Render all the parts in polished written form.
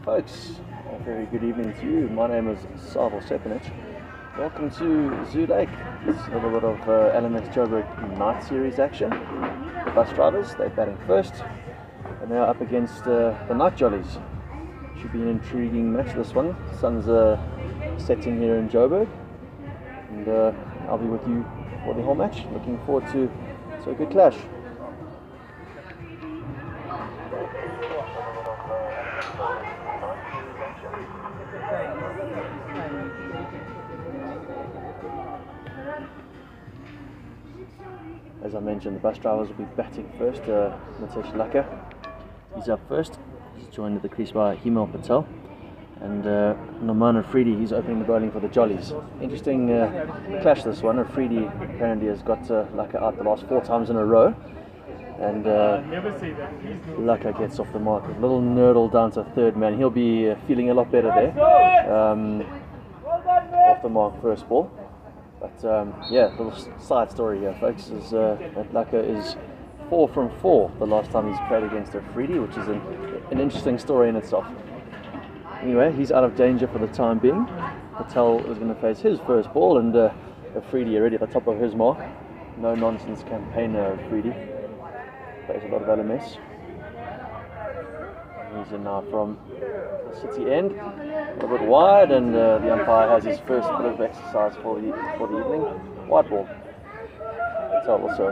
Folks, a very good evening to you. My name is Savo Sepinich. Welcome to Zoo Lake. It's a little bit of LMS Joburg night series action. The bus drivers, they're batting first, and they're up against the night Jollies. Should be an intriguing match, this one. Sun's setting here in Joburg, and I'll be with you for the whole match. Looking forward to a good clash. As I mentioned, the bus drivers will be batting first. Mitesh Laka, he's up first. He's joined at the crease by Himal Patel. And Norman Afridi, he's opening the bowling for the Jollies. Interesting clash, this one. Afridi apparently has got Laka out the last 4 times in a row. And Laka gets off the mark. A little nerdle down to third man. He'll be feeling a lot better there. Off the mark first ball. But yeah, little side story here, folks, is that Laka is 4 from 4 the last time he's played against Afridi, which is an interesting story in itself. Anyway, he's out of danger for the time being. Patel is going to face his first ball, and Afridi already at the top of his mark. No nonsense campaigner, Afridi. Plays a lot of LMS. He's in now from the city end, a little bit wide, and the umpire has his first bit of exercise for the evening. White ball. Patel also,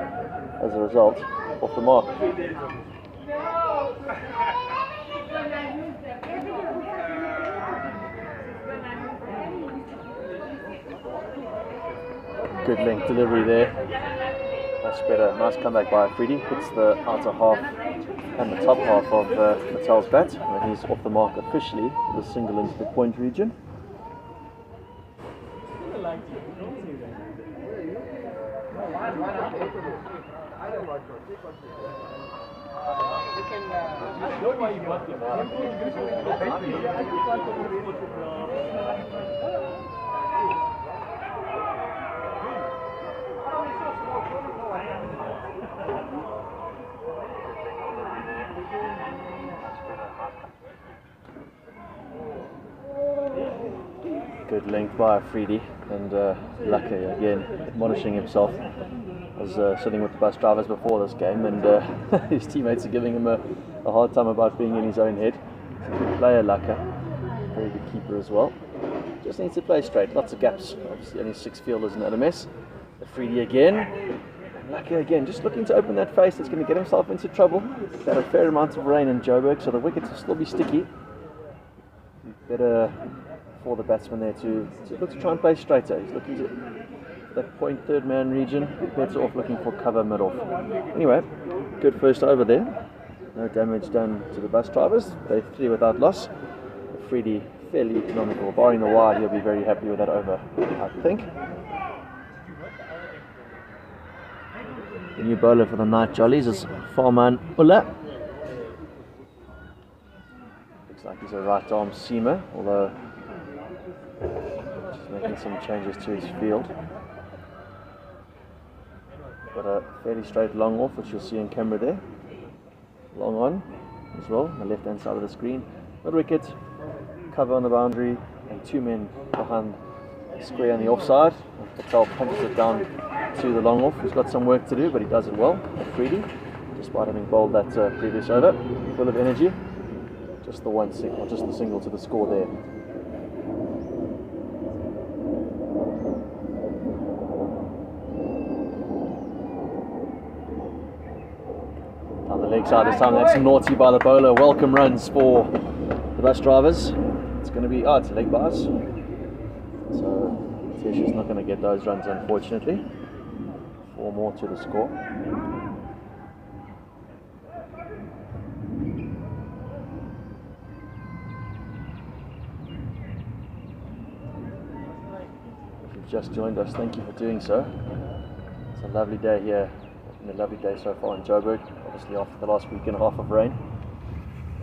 as a result, off the mark. Good length delivery there. Much better. Nice comeback by Afridi. Hits the outer half and the top half of Patel's bat. And he's off the mark officially with a single into the point region. Good length by Afridi, and Laka again admonishing himself. I was sitting with the bus drivers before this game, and his teammates are giving him a hard time about being in his own head. He's a good player, Laka. Very good keeper as well. Just needs to play straight, lots of gaps. Obviously only 6 fielders in LMS. Afridi again, and Laka again, just looking to open that face. That's going to get himself into trouble. He's had a fair amount of rain in Joburg, so the wickets will still be sticky. Better for the batsman there to look to try and play straighter. He's looking to that point third man region, better off looking for cover mid-off. Anyway, good first over there. No damage done to the bus drivers. They're 3 without loss. Afridi fairly economical. Barring the wide, he'll be very happy with that over, I think. The new bowler for the night Jollies is Farman Ulla. Looks like he's a right arm seamer, although just making some changes to his field. Got a fairly straight long off, which you'll see in camera there. Long on as well, on the left hand side of the screen. Mid wicket, cover on the boundary, and 2 men behind the square on the offside. Patel punches it down to the long off. He's got some work to do, but he does it well. Afridi, despite having bowled that previous over, full of energy. Just the one single, just the single to the score there. Down the leg side this time. That's naughty by the bowler. Welcome runs for the bus drivers. It's going to be it's a leg pass. So Tish is not going to get those runs, unfortunately. 4 more to the score. Just joined us, thank you for doing so. It's a lovely day here, a lovely day so far in Joburg, obviously after the last week and a half of rain.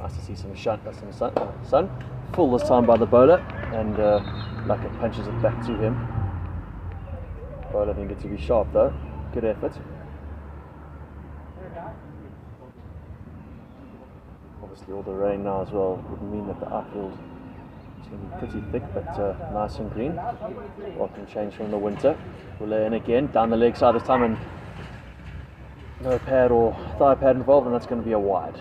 Nice to see some sun. Full this time by the bowler, and Laka punches it back to him. Bowler didn't get to be sharp though, good effort. Obviously all the rain now as well would mean that the outfield is going to be pretty thick, but nice and green. Welcome change from the winter. We'll lay in again, down the leg side this time, and no pad or thigh pad involved, and that's going to be a wide.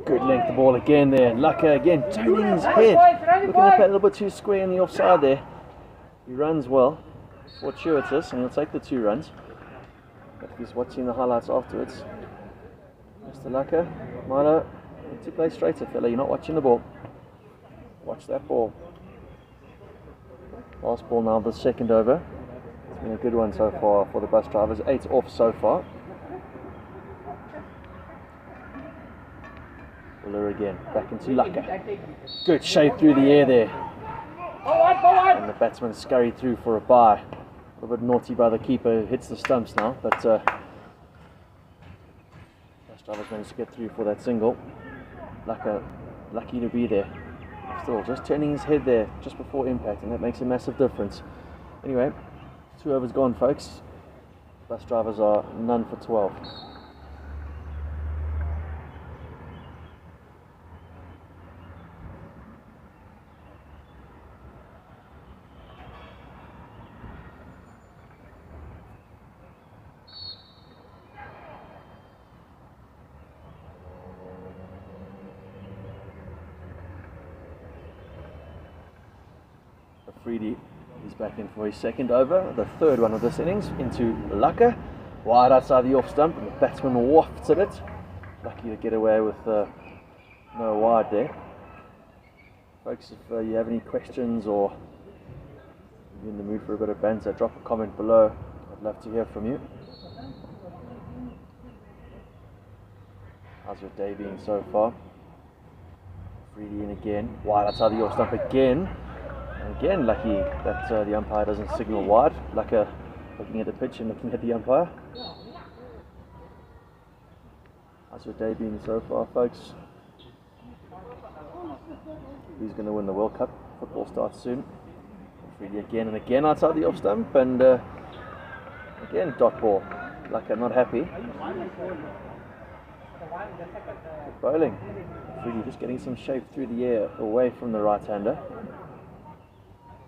Good length the ball again there. Laka again turning his head. Looking to play a little bit too square in the offside there. He runs well, fortuitous, and he'll take the 2 runs. But he's watching the highlights afterwards. Mr. Laka, Milo, you need to play straighter, fella. You're not watching the ball. Watch that ball. Last ball now, the second over. It's been a good one so far for the bus drivers. 8 off so far. Buller again, back into Laka. Good shave through the air there. And the batsman scurried through for a bye. A little bit naughty by the keeper, who hits the stumps now, but bus drivers managed to get through for that single. Laka, lucky to be there. Still just turning his head there just before impact, and that makes a massive difference. Anyway, 2 overs gone, folks. Bus drivers are none for 12. Freedy is back in for his second over, the third one of this innings, into Laka. Wide outside the off stump, and the batsman wafts at it. Lucky to get away with no wide there. Folks, if you have any questions or you're in the mood for a bit of banter, drop a comment below. I'd love to hear from you. How's your day been so far? Freedy in again, wide outside the off stump again. Again, lucky that the umpire doesn't signal wide. Laka looking at the pitch and looking at the umpire. How's your day been so far, folks? Who's going to win the World Cup? Football starts soon. Freedy again and again outside the off stump, and again dot ball. Laka not happy. Good bowling. Freedy just getting some shape through the air away from the right-hander.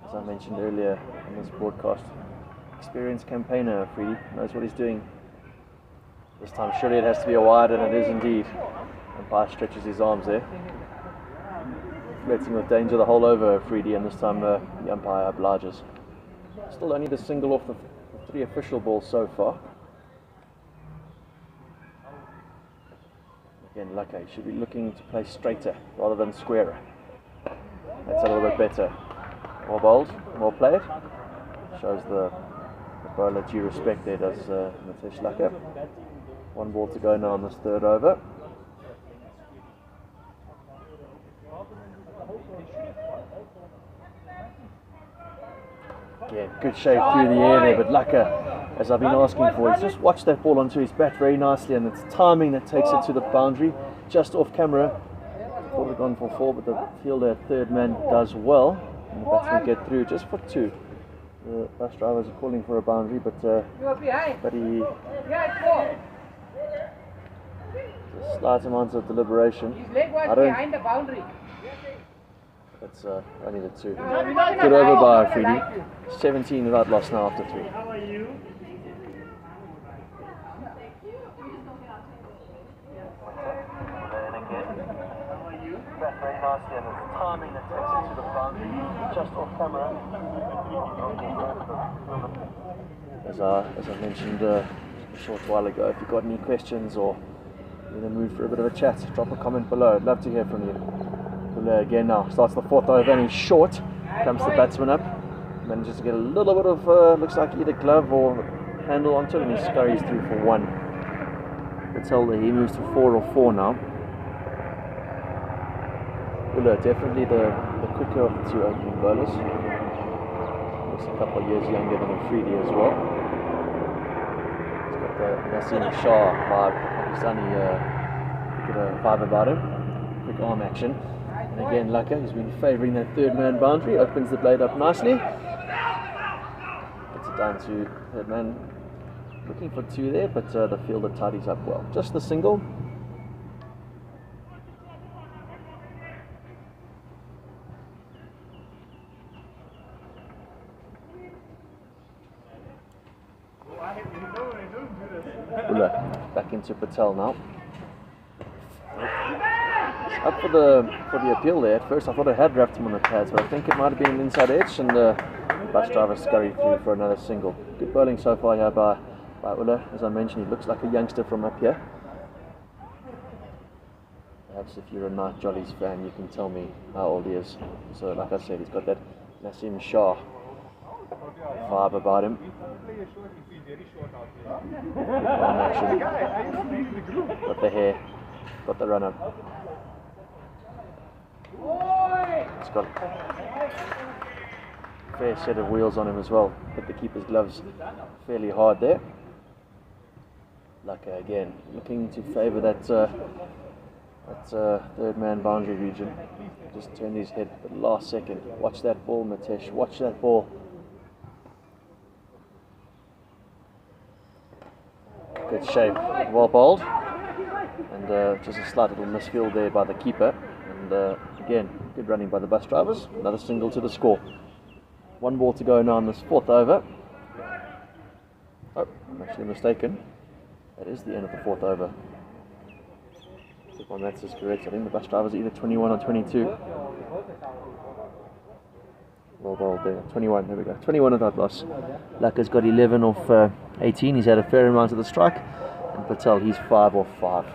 As I mentioned earlier in this broadcast, experienced campaigner, Freedy knows what he's doing. This time surely it has to be a wide, and it is indeed. Umpire stretches his arms there. Flirting with danger the whole over, Freedy, and this time the umpire obliges. Still only the single off the 3 official balls so far. Again, Laka should be looking to play straighter rather than squarer. That's a little bit better. More bowled, more played. Shows the bowler due respect there, does Mitesh Laka. 1 ball to go now on this third over. Again, good shave through the air there, but Laka, as I've been asking for, he's just watched that ball onto his bat very nicely, and it's timing that takes it to the boundary, just off camera. Thought we'd gone for 4, but the fielder, third man, does well. And the batsman get through just for 2. The bus drivers are calling for a boundary, but he just slight amount of deliberation. I don't. Behind the boundary. It's only the 2. Good over by Freedy. 17 without loss now after 3. How are you? That's very nicely, and it's timing that takes it to the boundary, just off camera. As I mentioned a short while ago, if you've got any questions or you're in the mood for a bit of a chat, drop a comment below. I'd love to hear from you. Buller again now, starts the 4th over, and he's short. Comes the batsman up, manages to get a little bit of, looks like either glove or handle onto it, and he scurries through for 1. Patel, he moves to 4 or 4 now. Buller, definitely the quicker of the 2 opening bowlers. Looks a couple of years younger than Freedy as well. He's got the Nassim Shah vibe He's only got a vibe about him. Quick arm action. And again, Laka, he's been favouring that third man boundary, opens the blade up nicely. Gets it down to third man. Looking for two there, but the fielder tidies up well. Just the single. Back into Patel now. Up for the appeal there. At first I thought I had wrapped him on the pads, but I think it might have been an inside edge, and Busdrivers scurried through for another single. Good bowling so far here by Ulla. As I mentioned, he looks like a youngster from up here. Perhaps if you're a Night Jollies fan, you can tell me how old he is. So like I said, he's got that Nassim Shah vibe about him. Arm action. Got the hair, got the run up. He's got a fair set of wheels on him as well. Hit the keeper's gloves fairly hard there. Laka again, looking to favour that third man boundary region. Just turned his head at the last second. Watch that ball, Matesh, watch that ball. Good shape, well bowled, and just a slight little misfield there by the keeper. And again, good running by the Busdrivers. Another single to the score. One ball to go now in this fourth over. Oh, I'm actually mistaken. That is the end of the fourth over. If my maths is correct, I think the Busdrivers are either 21 or 22. Well bowled there. 21, there we go. 21 without loss. Laka's got 11 off 18. He's had a fair amount of the strike. And Patel, he's 5 off 5.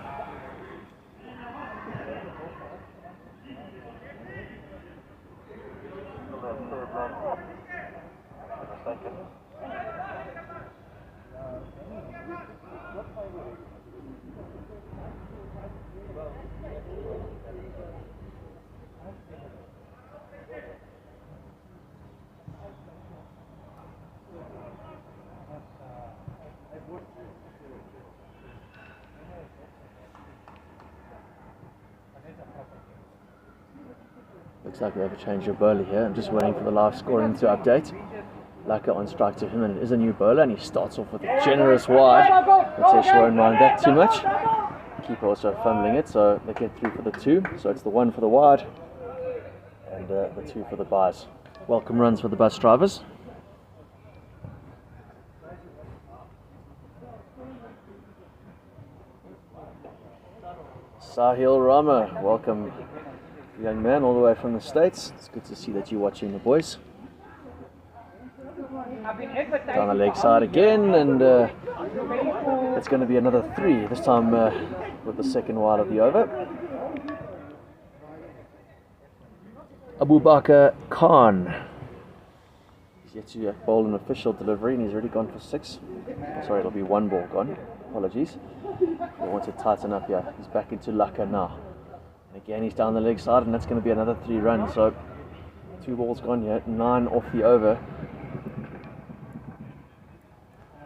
Looks like we have a change of bowler here. I'm just waiting for the live scoring to update. Laka on strike to him, and it is a new bowler, and he starts off with a generous wide. Matesh won't mind that too much. Keeper also fumbling it, so they get through for the 2. So it's the 1 for the wide, and the 2 for the byes. Welcome runs for the Busdrivers. Sahil Rama, welcome. Young man all the way from the States. It's good to see that you're watching the boys. Down the leg side again, and it's going to be another 3, this time with the second wide of the over. Abu Bakr Khan. He's yet to bowl an official delivery, and he's already gone for 6. Sorry, it'll be 1 ball gone. Apologies. They want to tighten up here. He's back into Laka now. Again, he's down the leg side, and that's going to be another 3 runs. So 2 balls gone here, 9 off the over.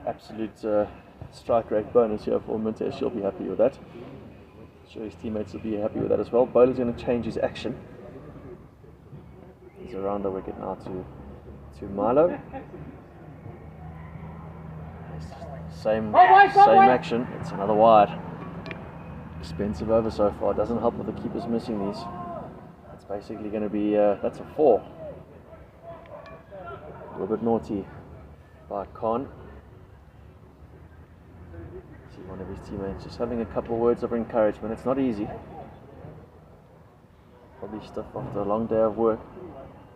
Absolute strike rate bonus here for Matesh. He'll be happy with that. I'm sure his teammates will be happy with that as well. Bowler's going to change his action. He's around the wicket now to Milo. Same action. It's another wide. Expensive over so far. Doesn't help with the keepers missing these. It's basically going to be that's a 4. A little bit naughty by Khan. See one of his teammates just having a couple of words of encouragement. It's not easy. Probably stiff after a long day of work.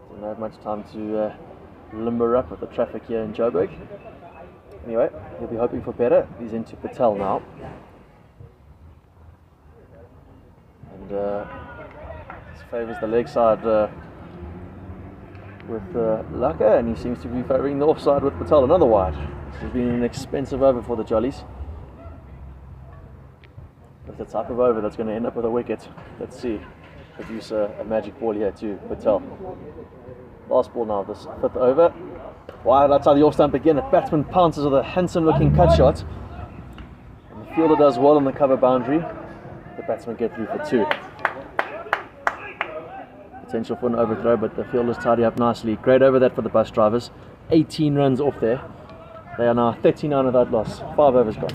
Didn't have much time to limber up with the traffic here in Joburg. Anyway, he'll be hoping for better. He's into Patel now. And this favours the leg side with Laka, and he seems to be favouring the offside with Patel. Another wide. This has been an expensive over for the Jollies. It's the type of over that's going to end up with a wicket. Let's see. Produce a magic ball here to Patel. Last ball now, this 5th over. Wide outside the off stump again. The batsman pounces with a handsome looking cut shot. And the fielder does well on the cover boundary, the batsmen get through for 2. Potential for an overthrow, but the fielders tidy up nicely. Great over that for the Busdrivers. 18 runs off there. They are now 39 without loss. 5 overs gone.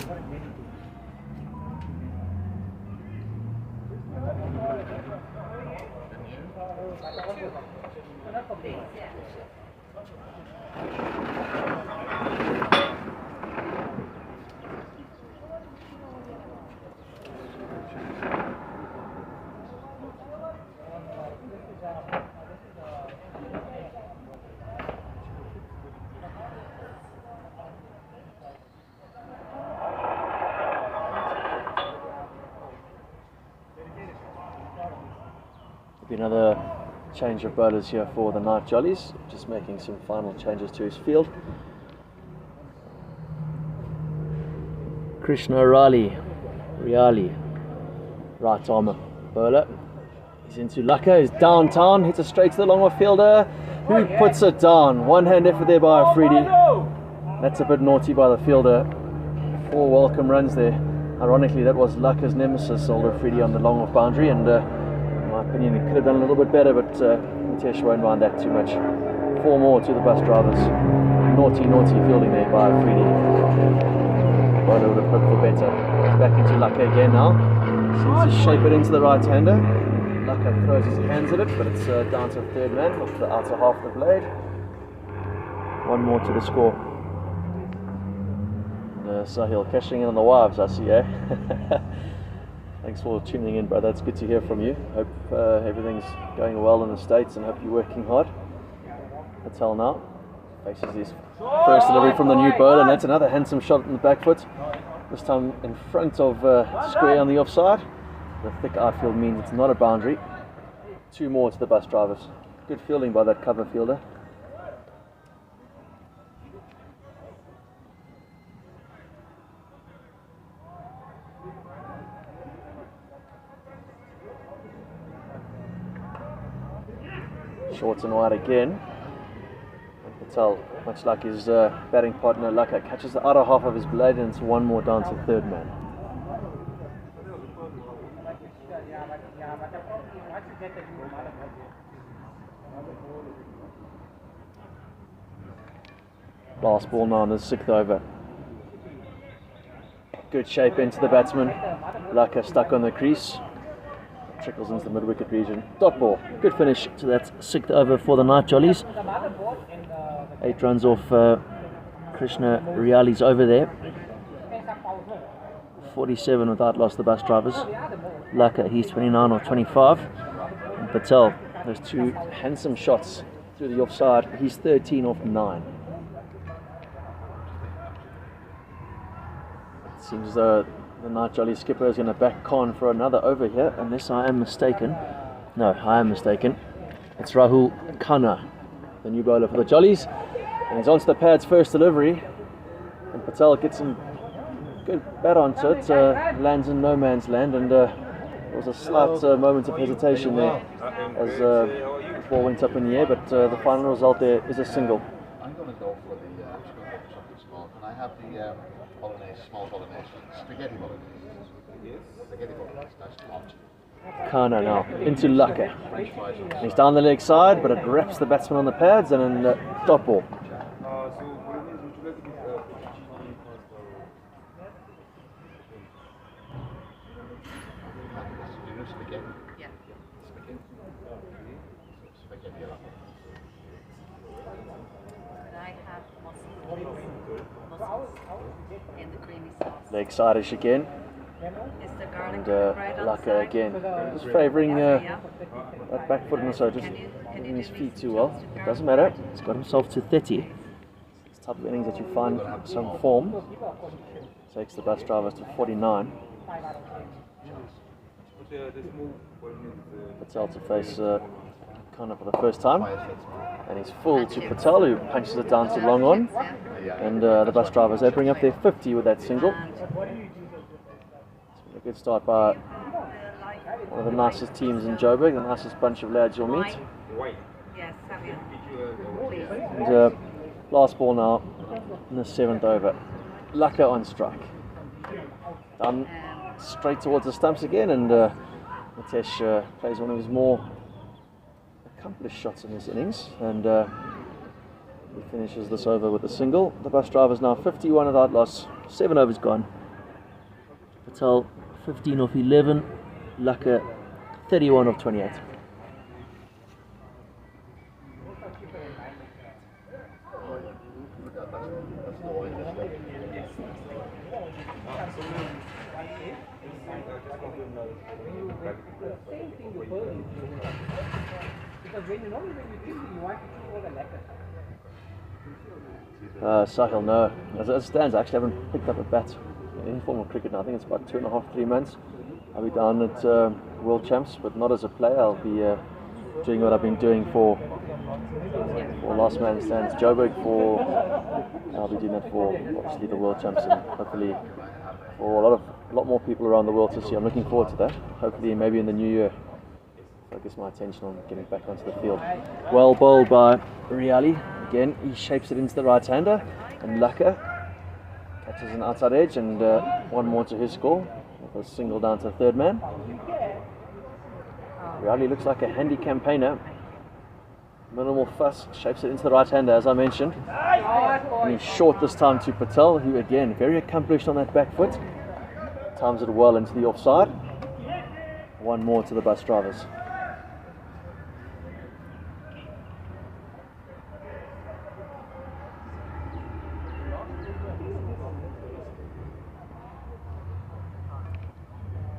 Be another change of bowlers here for the night Jollies, just making some final changes to his field. Krishna Riali, right arm bowler. He's into Laka, he's downtown, hits it straight to the long off fielder, who puts it down. One hand effort there by Afridi. That's a bit naughty by the fielder. 4 welcome runs there. Ironically, that was Laka's nemesis, old Afridi, on the long off boundary, and in my opinion, he could have done a little bit better, but Mitesh won't mind that too much. 4 more to the Busdrivers. Naughty fielding there by Afridi. Bowler would have hoped for better. He's back into Laka again now. Seems to shape it into the right-hander. Laka throws his hands at it, but it's down to the third man off the outer half of the blade. 1 more to the score. And, Sahil cashing in on the wives, I see, eh? Thanks for tuning in, brother. It's good to hear from you. Hope everything's going well in the States and hope you're working hard. Patel now faces his first delivery from the new bowler, and that's another handsome shot in the back foot. This time in front of square on the offside. The thick outfield means it's not a boundary. 2 more to the Busdrivers. Good fielding by that cover fielder. Short and wide again. And Patel, much like his batting partner Laka, catches the outer half of his blade, and it's 1 more down to the third man. Last ball now in the 6th over. Good shape into the batsman. Laka stuck on the crease. Trickles into the mid-wicket region. Dot ball. Good finish to that 6th over for the night Jollies. 8 runs off Krishna Riali's over there. 47 without loss, the Busdrivers. Laka, he's 29 or 25. And Patel, those 2 handsome shots through the offside. He's 13 off 9. It seems as though the night Jolly skipper is going to back Khan for another over here, unless I am mistaken. No, I am mistaken. It's Rahul Khanna, the new bowler for the Jollies. And he's onto the pad's first delivery. And Patel gets some good bat onto it, lands in no man's land, and there was a slight moment of hesitation there as the ball went up in the air, but the final result there is a single. I'm going to go for something small. Can I have the small bolognese, spaghetti bolognese? Yes. Spaghetti bolognese, that's hot. Khanna now into Laka. He's down the leg side, but it wraps the batsman on the pads and then dot ball. Leg side-ish again, and Laka again. Just favouring that back foot, and also just moving his feet too well. It doesn't matter, he's got himself to 30. It's type of innings that you find some form. Takes the Busdrivers to 49. Patel to face Khanna for the first time. And he's full to Patel, who punches it down to long on. And the Busdrivers, they bring up their 50 with that single. It's been a good start by one of the nicest teams in Joburg, the nicest bunch of lads you'll meet. And last ball now in the 7th over. Laka on strike. Down straight towards the stumps again, and Mitesh plays one of his more accomplished shots in this innings, and he finishes this over with a single. The Busdrivers now 51 without loss, 7 overs gone. Patel 15 off 11, Laka 31 off 28. Sahil, no. As it stands, I actually haven't picked up a bat in any form of cricket now. I think it's about 2.5, 3 months. I'll be down at World Champs, but not as a player. I'll be doing what I've been doing for Last Man Stands Joburg. I'll be doing that for obviously the World Champs, and hopefully for a lot more people around the world to see. I'm looking forward to that. Hopefully, maybe in the new year, focus my attention on getting back onto the field. Well bowled by Riali. Again, he shapes it into the right-hander, and Laka catches an outside edge, and one more to his score with a single down to the third man. Riali looks like a handy campaigner. Minimal fuss, shapes it into the right-hander, as I mentioned. And he's short this time to Patel, who again, very accomplished on that back foot. Times it well into the offside. One more to the Busdrivers.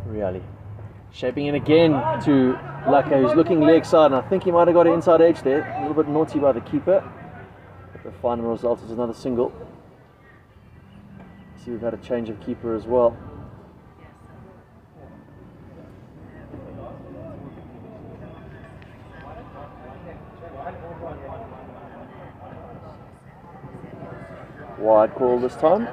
Riali shaping in again to Laka, who's looking leg side, and I think he might have got an inside edge there. A little bit naughty by the keeper, but the final result is another single. See, we've had a change of keeper as well. Wide call this time.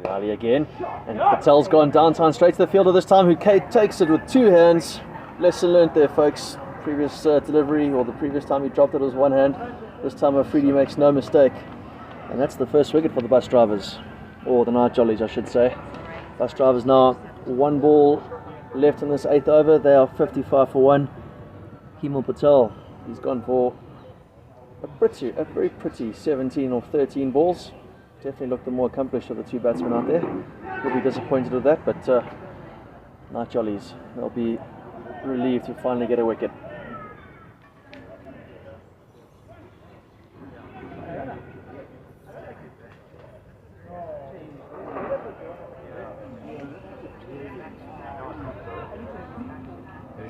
Riali again, and Patel's gone downtown straight to the fielder this time, who takes it with 2 hands. Lesson learnt there, folks. Previous delivery, or the previous time he dropped it, was 1 hand. This time Afridi makes no mistake, and that's the first wicket for the Busdrivers, or the Night Jollies I should say. Busdrivers now 1 ball left in this 8th over. They are 55 for 1. Himal Patel, he's gone for a very pretty 17 or 13 balls. Definitely looked the more accomplished of the 2 batsmen out there. He'll be disappointed with that, but Night Jollies, they'll be relieved to finally get a wicket.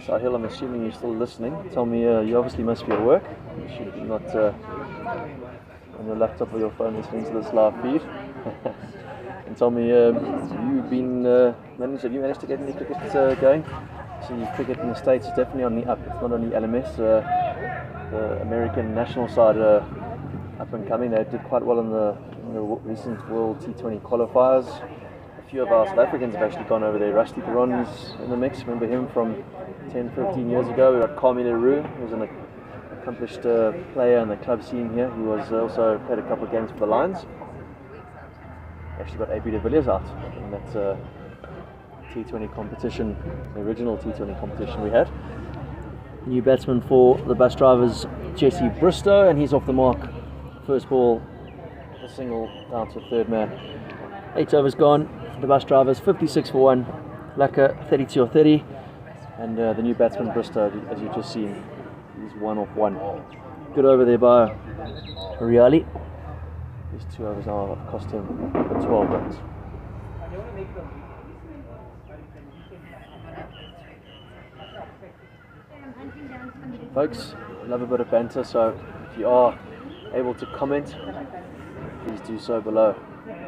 Sahil, I'm assuming you're still listening. Tell me, you obviously must be at work. You should be not on your laptop or your phone listening to this live feed. And tell me, have you managed to get any cricket going? So cricket in the States is definitely on the up. It's not only LMS, the American national side up and coming. They did quite well in the recent World T20 qualifiers. A few of our South Africans have actually gone over there. Rusty Theron's in the mix. Remember him from 10, 15 years ago. We got Kwame Leroux, who was an accomplished player in the club scene here. He was also played a couple of games for the Lions. Actually got AB de Villiers out in that T20 competition, the original T20 competition we had. New batsman for the Busdrivers, Jesse Bristow, and he's off the mark. First ball, a single down to third man. 8 overs gone. The Busdrivers 56 for 1. Laka 32 or 30, and the new batsman Bristow, as you've just seen, he's 1 off 1. Good over there by Riali. These 2 overs now have cost him 12 runs. Folks, love a bit of banter, so if you are able to comment, please do so below.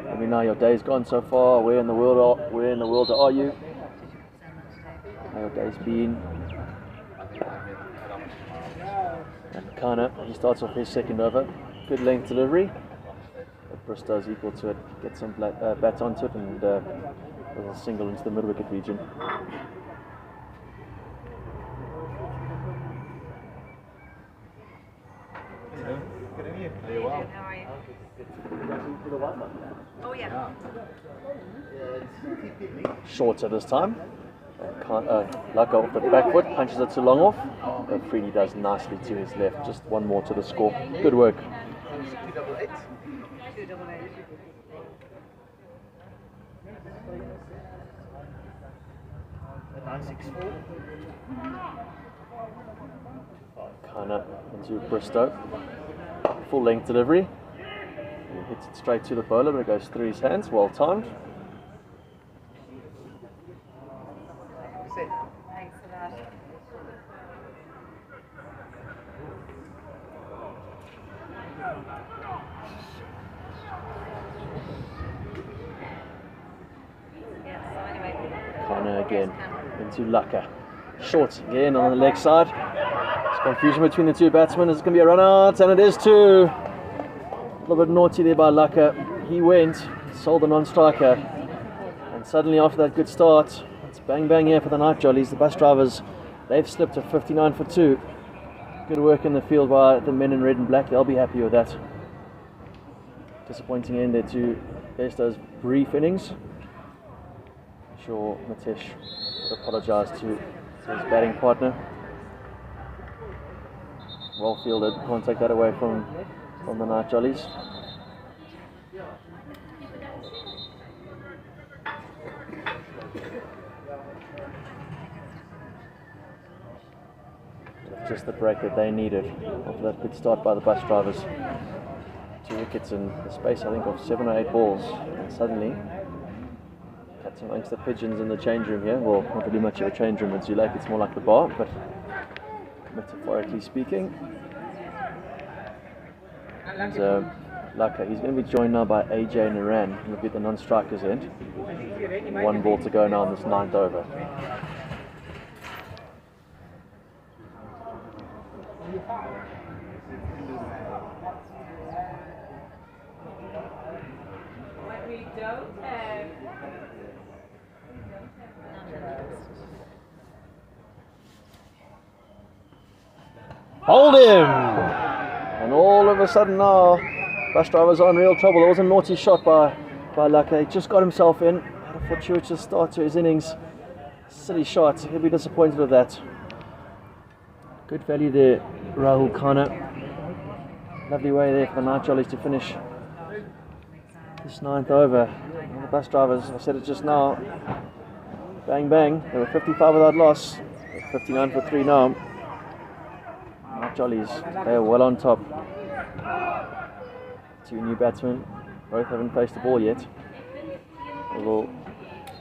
Let me know your day's gone so far. Where in the world are you? How your day's been? And Kana, he starts off his second over. Good length delivery. But Bristow's equal to it. Gets some bat onto it, and there's a single into the mid wicket region. Oh yeah. Shorter this time. Laka off the back foot, punches it too long off. But Freedy does nicely to his left. Just one more to the score. Good work. 288. 288. A 964. Kinda into Bristow. Full length delivery. He hits it straight to the bowler, but it goes through his hands. Well timed. Thanks for that. Yeah, so anyway. Connor again into Laka. Short again on the leg side. There's confusion between the two batsmen. Is it going to be a run out? And it is too. A little bit naughty there by Laka. He went, sold the non-striker. And suddenly after that good start, it's bang bang here for the night Jollies. The bus drivers, they've slipped to 59 for 2. Good work in the field by the men in red and black. They'll be happy with that. Disappointing end there to Besto's brief innings. I'm sure Matish would apologise to his batting partner. Well fielded, can't take that away from the night Jollies. Just the break that they needed after that good start by the bus drivers. 2 wickets in the space, I think, of 7 or 8 balls, and suddenly that's amongst the pigeons in the change room here. Well, not really much of a change room at Zulake, it's more like the bar, but metaphorically speaking. And Laka, he's going to be joined now by AJ Naran, who will be at the non-strikers end. 1 ball to go now in this 9th over. Hold him! And all of a sudden now, bus drivers are in real trouble. There was a naughty shot by Laka. He just got himself in. Had a fortuitous start to his innings. Silly shot. He'll be disappointed with that. Good value there, Rahul Khanna. Lovely way there for the night Jollies to finish this 9th over. And the bus drivers, I said it just now, bang bang. They were 55 without loss. They're 59 for 3 now. Night Jollies, they are well on top. 2 new batsmen, both haven't faced the ball yet. A little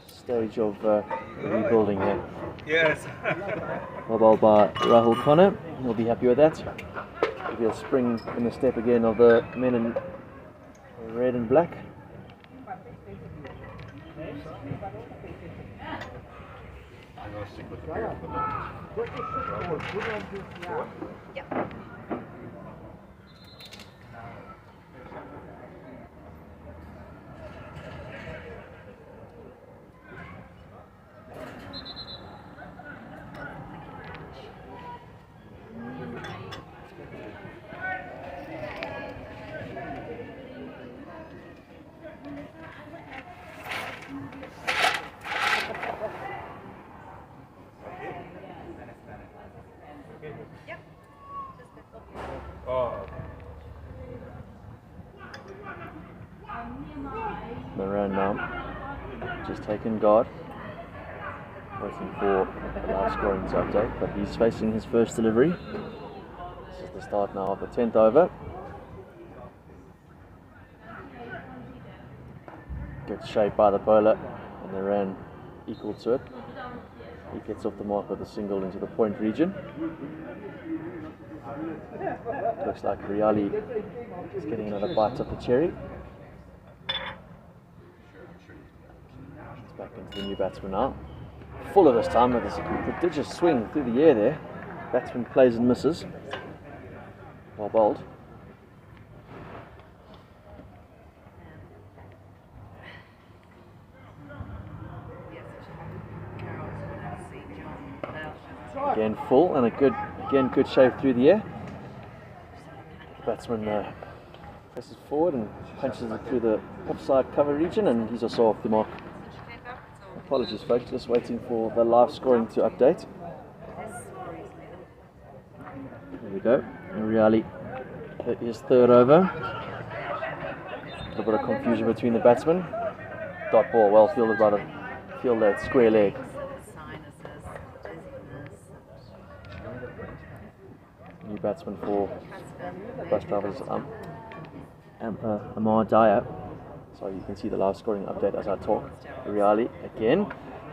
stage of rebuilding here. Yes. Well bowled by Rahul Khanna. He'll be happy with that. Maybe a spring in the step again of the men in red and black. I'm going to stick with the beer for the moment. Yeah. Moran now, just taken guard, waiting for the live scoring to update, but he's facing his first delivery. This is the start now of the 10th over. Good shape by the bowler, and they ran equal to it. He gets off the mark with a single into the point region. Looks like Riali is getting another bite of the cherry. It's back into the new batsman now. Fuller this time with this prodigious swing through the air there. Batsman plays and misses. Well bowled. Again full and a good shave through the air. The batsman presses forward and punches it through the offside cover region, and he's also off the mark. Apologies folks, just waiting for the live scoring to update. There we go, Riali, his third over. A little bit of confusion between the batsmen. Dot ball, well fielded by the fielder, square leg. New batsman for Busdrivers, Amar Daya. So you can see the live scoring update as I talk. Riali again.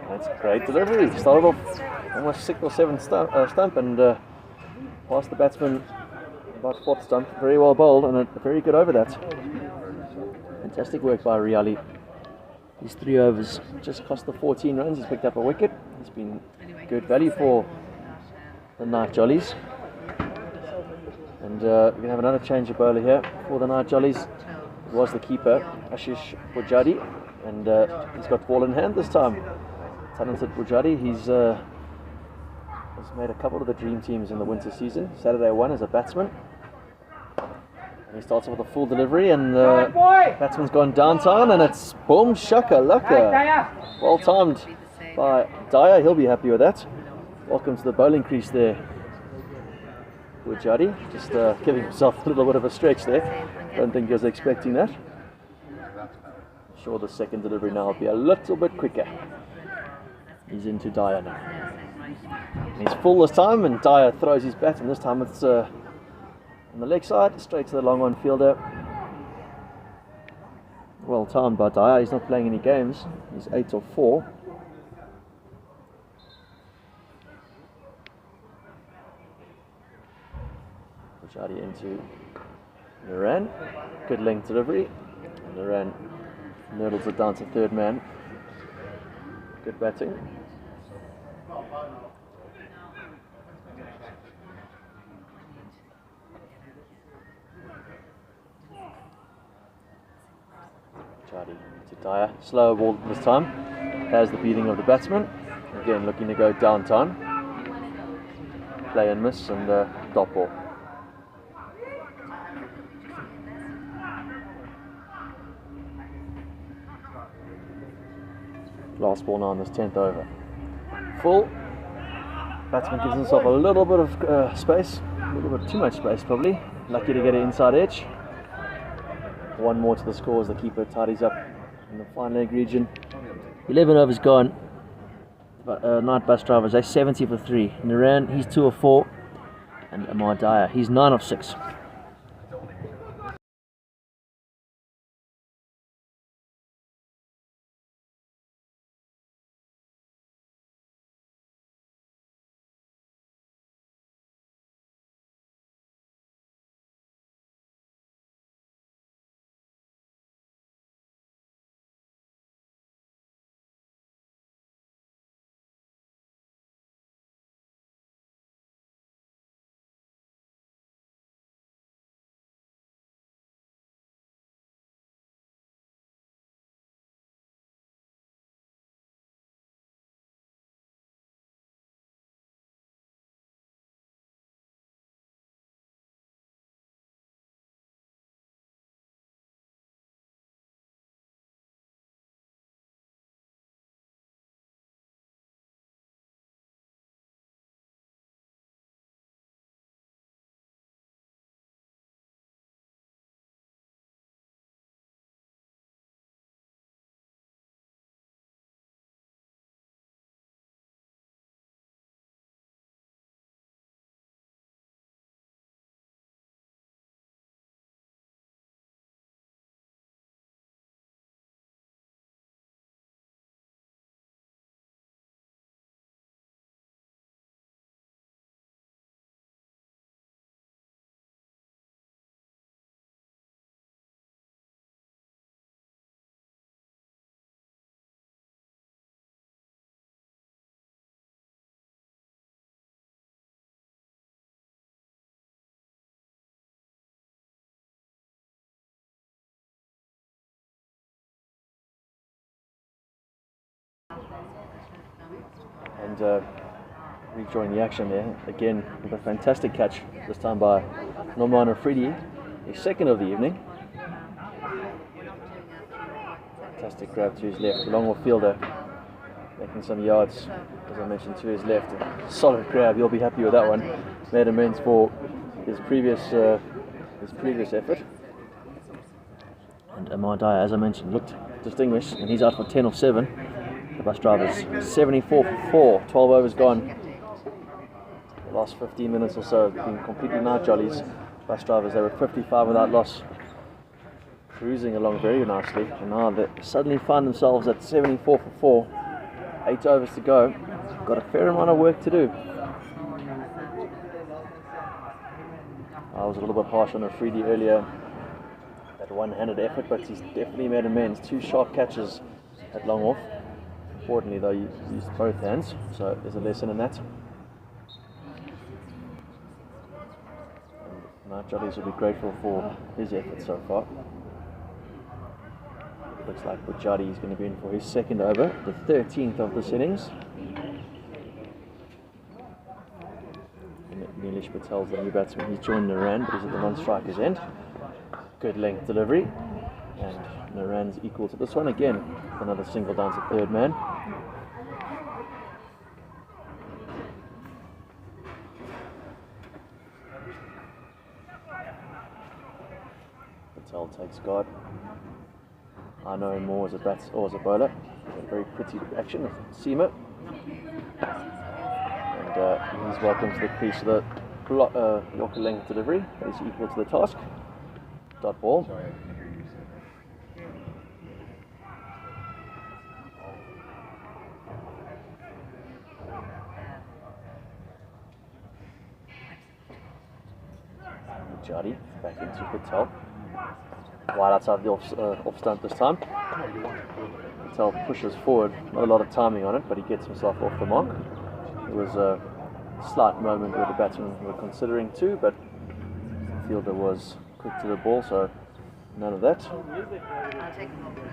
That's great delivery. He started off almost 6 or 7 stump and past the batsman about 4th stump. Very well bowled and a very good over that. Fantastic work by Riali. His 3 overs just cost the 14 runs. He's picked up a wicket. He's been good value for the Night Jollies. And we're going to have another change of bowler here for the Night Jollies. It was the keeper, Ashish Bujadi, and he's got ball in hand this time. Talented Bujadi, he's made a couple of the dream teams in the winter season. Saturday 1 as a batsman. And he starts off with a full delivery, and the batsman's gone downtown, and it's boom shaka laka. Well timed by Daya, he'll be happy with that. Welcome to the bowling crease there, Bujadi. Just giving himself a little bit of a stretch there. Don't think he was expecting that. I'm sure the second delivery now will be a little bit quicker. He's into Daya now. And he's full this time, and Daya throws his bat, and this time it's on the leg side, straight to the long on fielder. Well timed by Daya. He's not playing any games. He's 8 or 4. Bujadi into Naran, good length delivery, and Naran nurdles it down to third man. Good batting. Bujadi to Daya, slower ball this time, has the beating of the batsman, again looking to go downtown, play and miss, and dot ball. Last ball now in this 10th over. Full. Batsman gives himself a little bit of space, a little bit too much space probably. Lucky to get an inside edge. 1 more to the score as the keeper tidies up in the fine leg region. 11 overs gone. Night Busdrivers, they're 70 for 3. Naran, he's 2 of 4. And Amar Daya, he's 9 of 6. And rejoin the action there again with a fantastic catch, this time by Norman Afridi, his second of the evening. Fantastic grab to his left. The long off fielder making some yards, as I mentioned, to his left. Solid grab, you'll be happy with that one. Made amends for his previous effort. And Amar Dyer, as I mentioned, looked distinguished, and he's out for 10 off 7. The bus drivers 74 for 4, 12 overs gone. The last 15 minutes or so have been completely night jollies. Bus drivers, they were 55 without loss, cruising along very nicely, and now they suddenly find themselves at 74 for 4. 8 overs to go. Got a fair amount of work to do. I was a little bit harsh on Afridi earlier. That one-handed effort, but he's definitely made amends. 2 sharp catches at long off. Importantly though, he used both hands, so there's a lesson in that. And Night Jollies will be grateful for his effort so far. Looks like Bujadi is going to be in for his second over, the 13th of this innings. Nilesh Patel's the new batsman. He's joined Naran, but he's at the non-striker's end. Good length delivery, and Naran's equal to this one again. Another single down to third man. Patel takes guard. I know him more as a bat or as a bowler. A very pretty action, a seamer. And he's welcome to the crease with a Yorker length delivery. That is equal to the task. Dot ball. Jolly back into Patel. Wide outside the off stump this time. Patel pushes forward, not a lot of timing on it, but he gets himself off the mark. It was a slight moment where the batsmen were considering too, but the fielder was quick to the ball, so none of that. I'll take them over.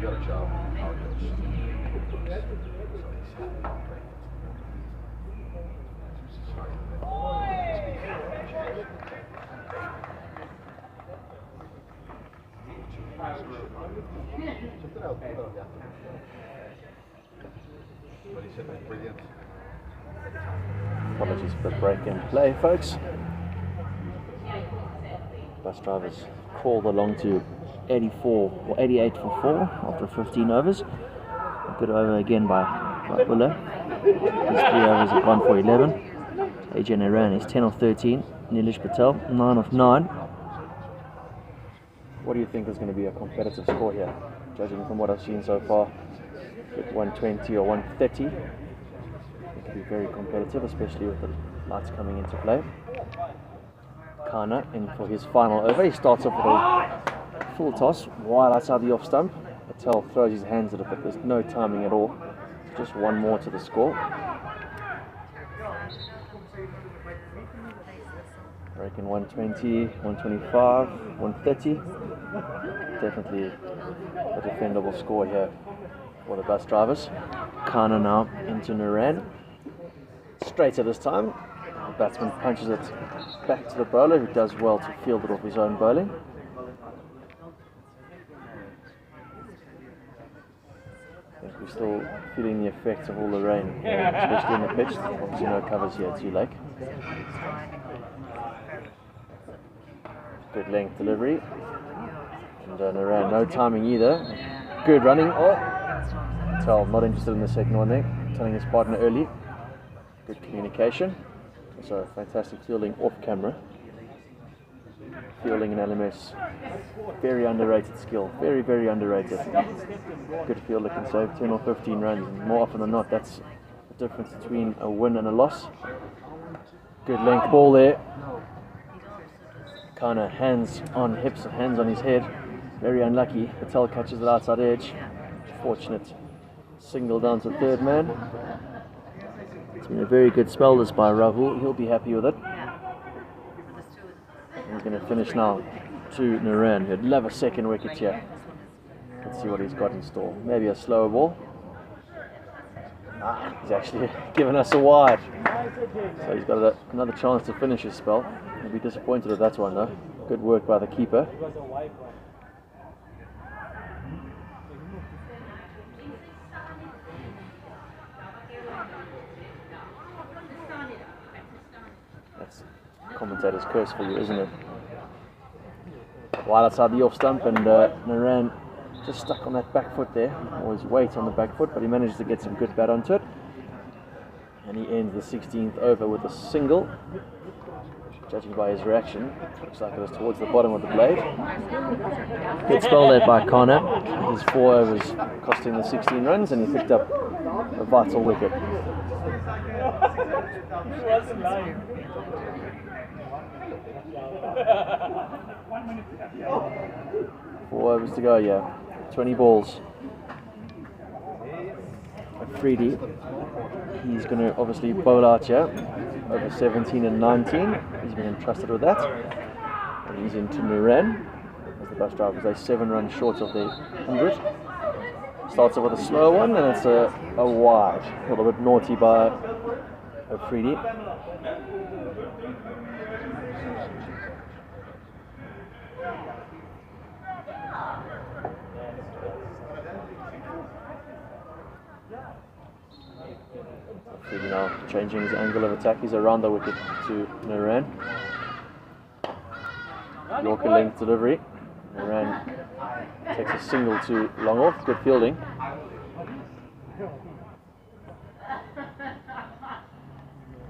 you got a job, how it goes. So he's happy. Great. But he said that's brilliant. Apologies for the break in play, folks. Bus drivers crawled along to 84 or 88 for 4 after 15 overs. A good over again by Buller. His 3 overs have gone for 11. AJ Naran is 10 of 13. Nilesh Patel 9 of 9. What do you think is going to be a competitive score here? Judging from what I've seen so far, at 120 or 130, it could be very competitive, especially with the lights coming into play. Kana in for his final over. He starts off with a full toss, wide outside the off stump. Patel throws his hands at it, but there's no timing at all. Just one more to the score. Breaking 120, 125, 130. Definitely a defendable score here for the bus drivers. Kana now into Naran. Straighter this time. The batsman punches it back to the bowler, who does well to field it off his own bowling. I think we're still feeling the effects of all the rain, especially in the pitch. Obviously no covers here at Zoo Lake. Good length delivery. And Naran, no timing either. Good running. Oh, Patel not interested in the second one there. Telling his partner early. Good communication. Also fantastic fielding off camera. Fielding in LMS. Very underrated skill. Very, very underrated. Good fielder can save 10 or 15 runs. And more often than not, that's the difference between a win and a loss. Good length ball there. Kind of hands on hips, hands on his head. Very unlucky. Patel catches it outside edge. Fortunate single down to third man. It's been a very good spell this by Rahul. He'll be happy with it. He's going to finish now to Naran. He'd love a second wicket here. Let's see what he's got in store. Maybe a slower ball. He's actually given us a wide. So he's got another chance to finish his spell. He'll be disappointed with that one though. Good work by the keeper. That's commentator's curse for you, isn't it? Wide outside the off stump, and Naran just stuck on that back foot there. Always weight on the back foot, but he manages to get some good bat onto it. And he ends the 16th over with a single. Judging by his reaction, looks like it was towards the bottom of the blade. Good spell there by Connor. His 4 overs costing the 16 runs, and he picked up a vital wicket. Four overs to go, yeah. 20 balls. Freedy, he's going to obviously bowl out here. Over 17 and 19. He's been entrusted with that. And he's into Naran. As the bus drivers, they're 7 runs short of the 100. Starts off with a slow one, and it's a wide. A little bit naughty by Freedy. Now changing his angle of attack. He's around the wicket to Naran. Yorker length delivery. Naran takes a single to long off. Good fielding.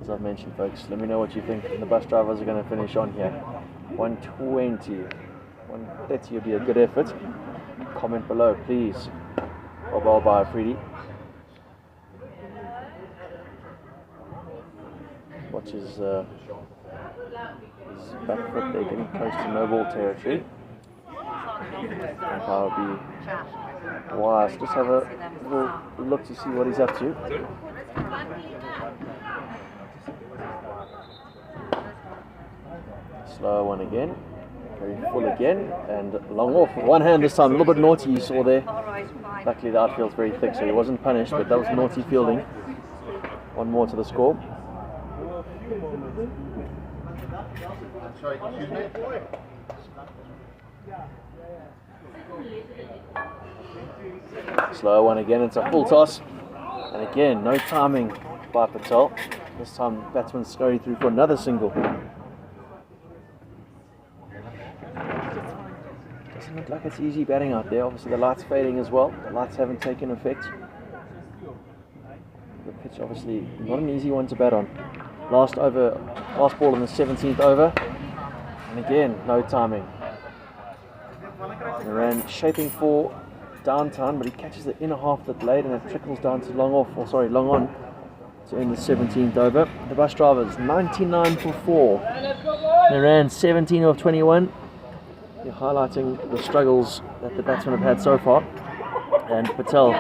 As I've mentioned, folks, let me know what you think the bus drivers are going to finish on here. 120, 130 would be a good effort. Comment below, please. Ball by Freedy. Watch his back foot there, getting close to no ball territory. Umpire will be wise. Just have a little look to see what he's up to. Slow one again. Very full again, and long off with one hand this time. A little bit naughty, you saw there. All right, fine. Luckily the outfield's very thick, so he wasn't punished, but that was naughty fielding. One more to the score. I'm sorry, excuse me? Slow one again, it's a full toss. And again, no timing by Patel. This time batsman scurried through for another single. Doesn't look like it's easy batting out there. Obviously the light's fading as well. The lights haven't taken effect. The pitch obviously not an easy one to bat on. Last ball in the 17th over. And again, no timing. Naran shaping for downtown, but he catches the inner half of the blade and it trickles down to long on to end the 17th over. The Busdrivers 99 for 4. Naran 17 of 21. You're highlighting the struggles that the batsmen have had so far. And Patel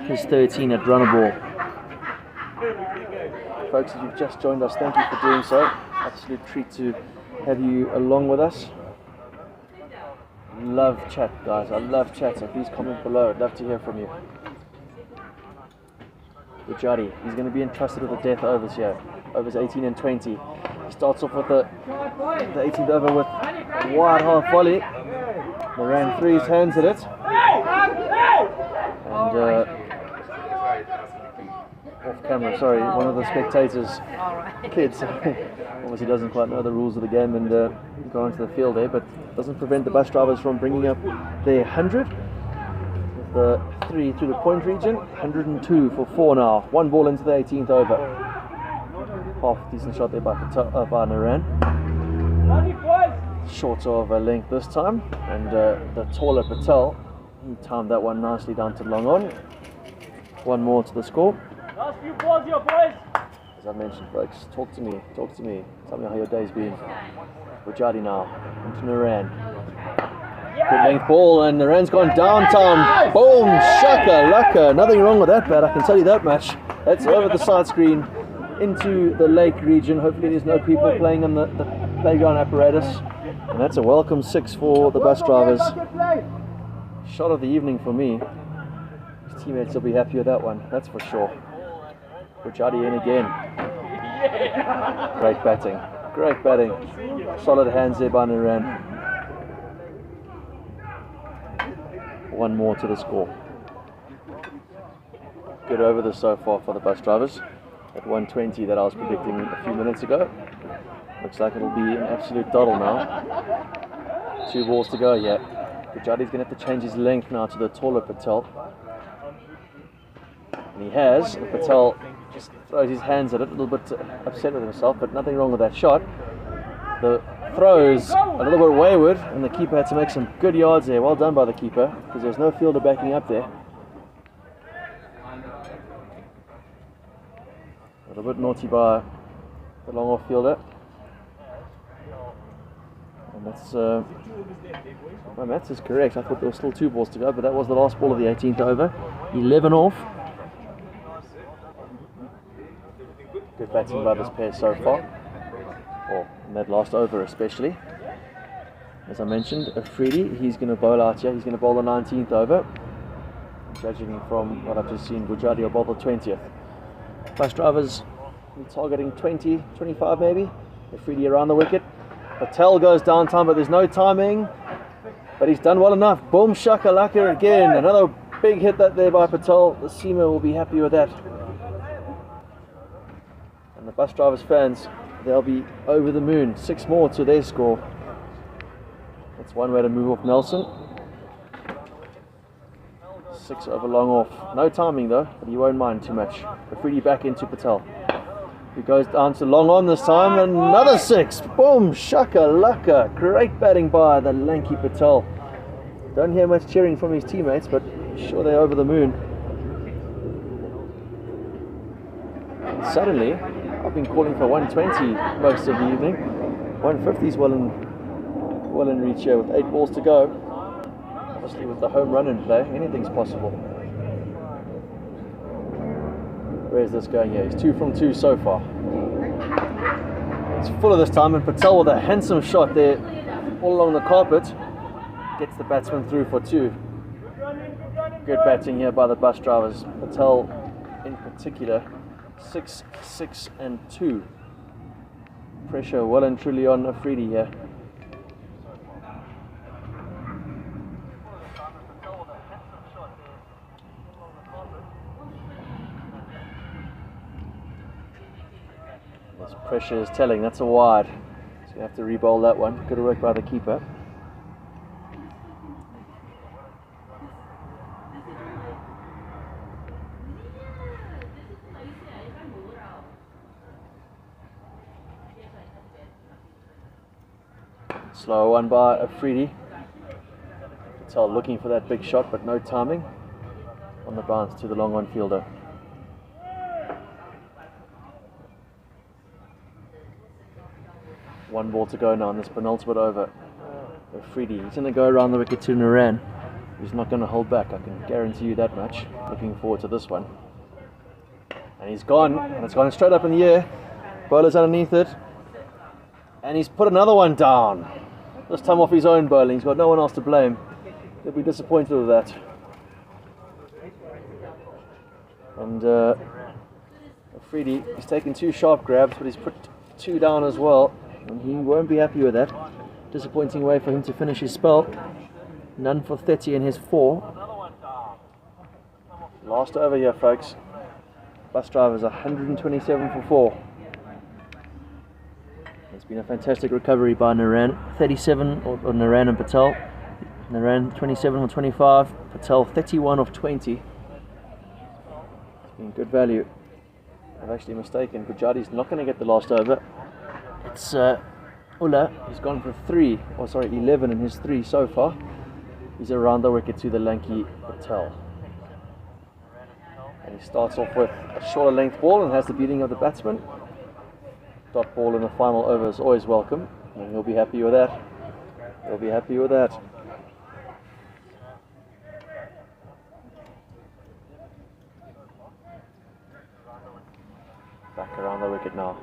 is 13 at runner ball. Folks, if you've just joined us, thank you for doing so. Absolute treat to have you along with us. Love chat, guys. I love chat, so please comment below. I'd love to hear from you. Bujari, he's going to be entrusted with the death overs here. Overs 18 and 20. He starts off with the 18th over with a wide half volley. Naran threw his hands at it. And off camera, sorry, one of the spectators, kids, obviously doesn't quite know the rules of the game and go onto the field there, but doesn't prevent the Busdrivers from bringing up their 100 with the 3 through the point region. 102 for 4 now. One ball into the 18th over. Half decent shot there by Naran. Short of a length this time, and the taller Patel, he timed that one nicely down to long on. One more to the score. Last few balls here, boys. As I mentioned, folks, talk to me. Tell me how your day's been. Bujari now, into Naran. Good length ball, and Naran's gone downtown. Boom, shaka laka. Nothing wrong with that bat, I can tell you that much. That's over the side screen into the lake region. Hopefully there's no people playing on the playground apparatus. And that's a welcome 6 for the Busdrivers. Shot of the evening for me. His teammates will be happy with that one, that's for sure. Bujari in again. Great batting. Solid hands there by Naran. One more to the score. Good over this so far for the Busdrivers. At 120 that I was predicting a few minutes ago. Looks like it'll be an absolute doddle now. 2 balls to go, yeah. Bujari's going to have to change his length now to the taller Patel. And he has. And Patel just throws his hands at it, a little bit upset with himself, but nothing wrong with that shot. The throw is a little bit wayward, and the keeper had to make some good yards there. Well done by the keeper, because there's no fielder backing up there. A little bit naughty by the long off fielder. And that's, my maths is correct. I thought there were still 2 balls to go, but that was the last ball of the 18th over. 11 off. Good batting by this pair so far, or in that last over especially. As I mentioned, Afridi, he's going to bowl out here. He's going to bowl the 19th over. Judging from what I've just seen, Bujari will bowl the 20th. Busdrivers targeting 20, 25 maybe. Afridi around the wicket. Patel goes downtown, but there's no timing. But he's done well enough. Boom shakalaka again. Another big hit that there by Patel. The seamer will be happy with that. And the Busdrivers fans, they'll be over the moon. 6 more to their score. That's one way to move off Nelson. 6 over long off. No timing though, but he won't mind too much. Afridi back into Patel. He goes down to long on this time. Another 6. Boom, shaka laka. Great batting by the lanky Patel. Don't hear much cheering from his teammates, but sure they're over the moon. And suddenly, I've been calling for 120 most of the evening. 150's well in reach here with 8 balls to go. Obviously with the home run in play, anything's possible. Where's this going here? He's 2 from 2 so far. It's fuller this time, and Patel with a handsome shot there all along the carpet, gets the batsman through for 2. Good batting here by the bus drivers. Patel in particular, 6, 6 and 2. Pressure well and truly on Afridi here. This pressure is telling, that's a wide. So you have to re-bowl that one. Good work by the keeper. Slow one by Afridi. Patel looking for that big shot, but no timing. On the bounce to the long on fielder. One ball to go now in this penultimate over. Afridi, he's going to go around the wicket to Naran. He's not going to hold back, I can guarantee you that much. Looking forward to this one. And he's gone, and it's gone straight up in the air. Bowler's underneath it. And he's put another one down. This time off his own bowling. He's got no one else to blame. He'll be disappointed with that. And Afridi, he's taken 2 sharp grabs, but he's put 2 down as well. And he won't be happy with that. Disappointing way for him to finish his spell. None for 30 in his 4. Last over here, folks. Bus drivers 127 for 4. It's been a fantastic recovery by Naran. 37 or Naran and Patel. Naran 27 of 25. Patel 31 of 20. It's been good value. I've actually mistaken. Bujadi's not going to get the last over. It's Ulla. He's gone for 11 in his 3 so far. He's around the wicket to the lanky Patel. And he starts off with a shorter length ball and has the beating of the batsman. Dot ball in the final over is always welcome, and he'll be happy with that. He'll be happy with that. Back around the wicket now.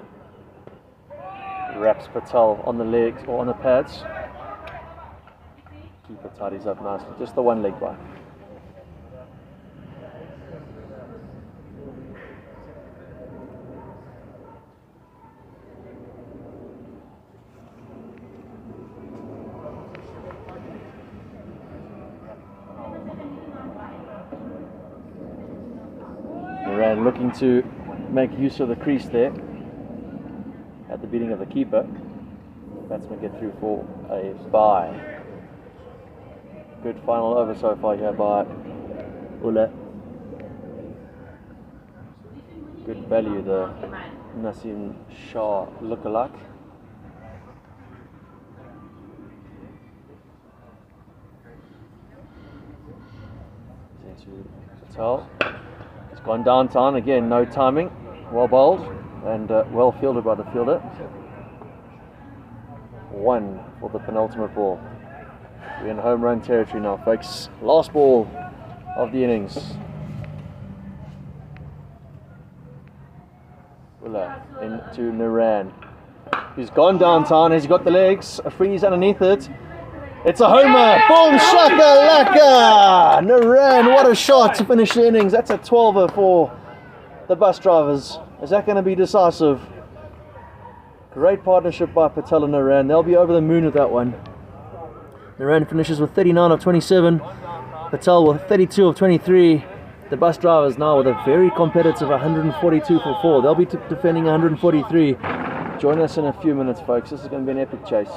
Wraps Patel on the legs or on the pads. Keeper tidies up nicely. Just the one leg by. Moran looking to make use of the crease there at the beating of the keeper. Batsmen get through for a bye. Good final over so far here by Ulla. Good value, the Nasim Shah lookalike. Into Patel. It's gone downtown again, no timing. Well bowled and well fielded by the fielder. 1 for the penultimate ball. We're in home run territory now, folks. Last ball of the innings. Ulla into Naran. He's gone downtown, he's got the legs. Afridi's underneath it. It's a homer! Boom shakalaka! Naran, what a shot to finish the innings. That's a 12er for the bus drivers. Is that going to be decisive? Great partnership by Patel and Naran. They'll be over the moon with that one. Naran finishes with 39 of 27. Patel with 32 of 23. The bus drivers now with a very competitive 142 for 4. They'll be defending 143. Join us in a few minutes, folks. This is going to be an epic chase.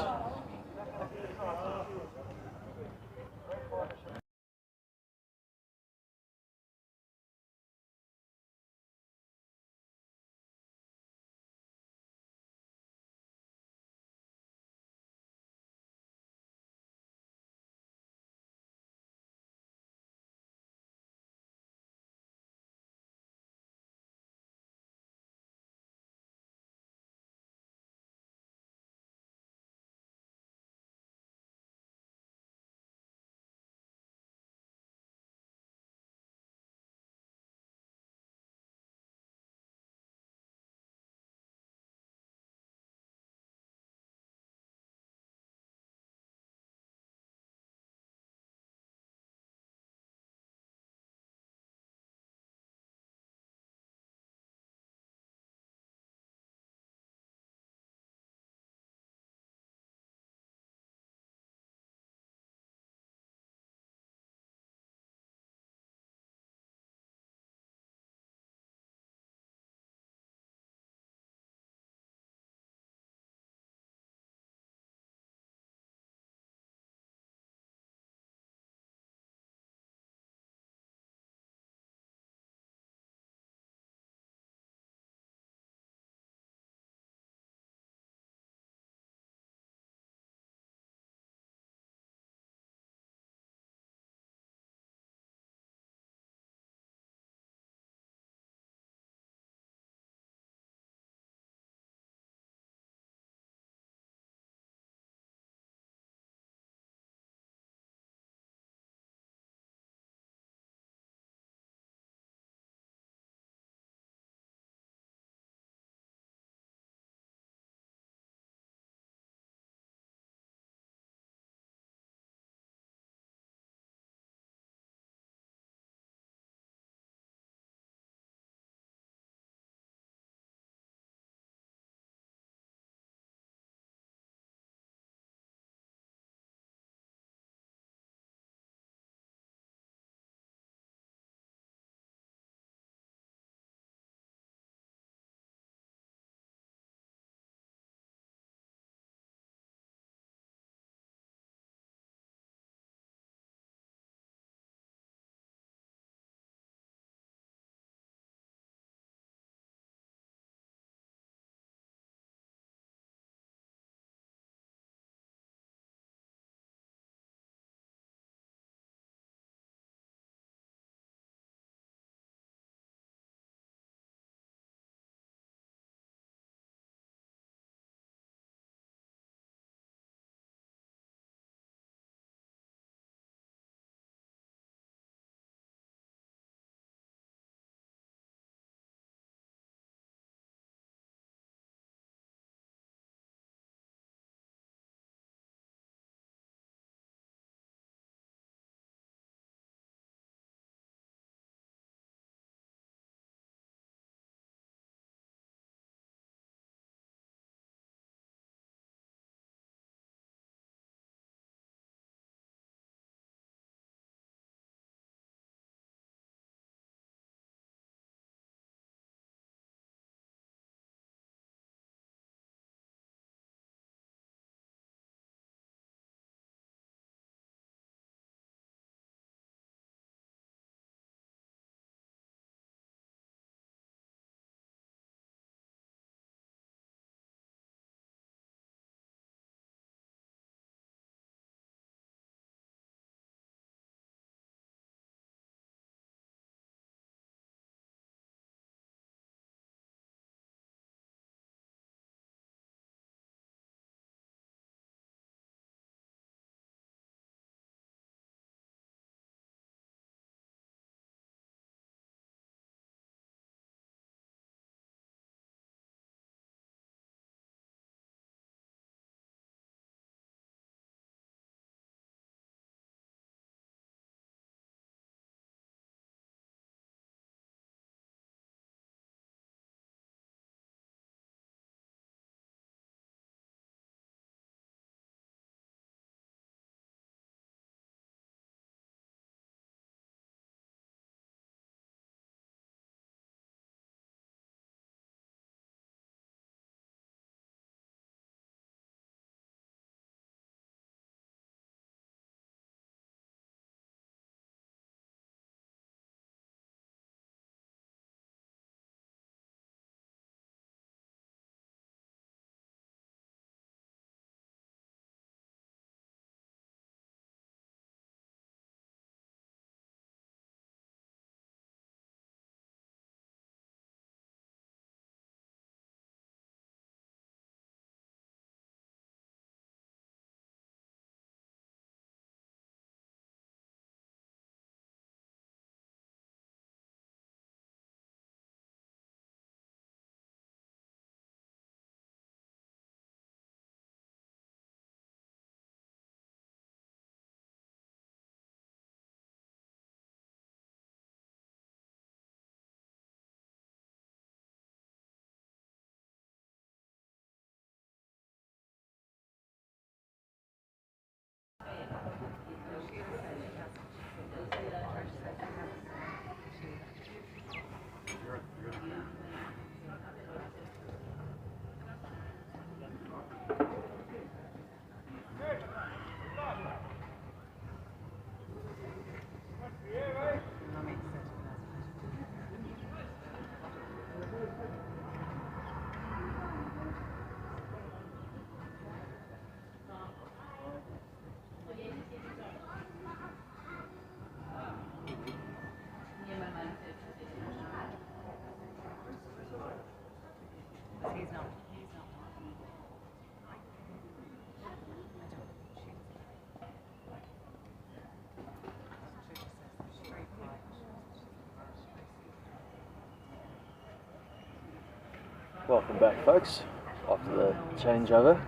Welcome back, folks. After the changeover,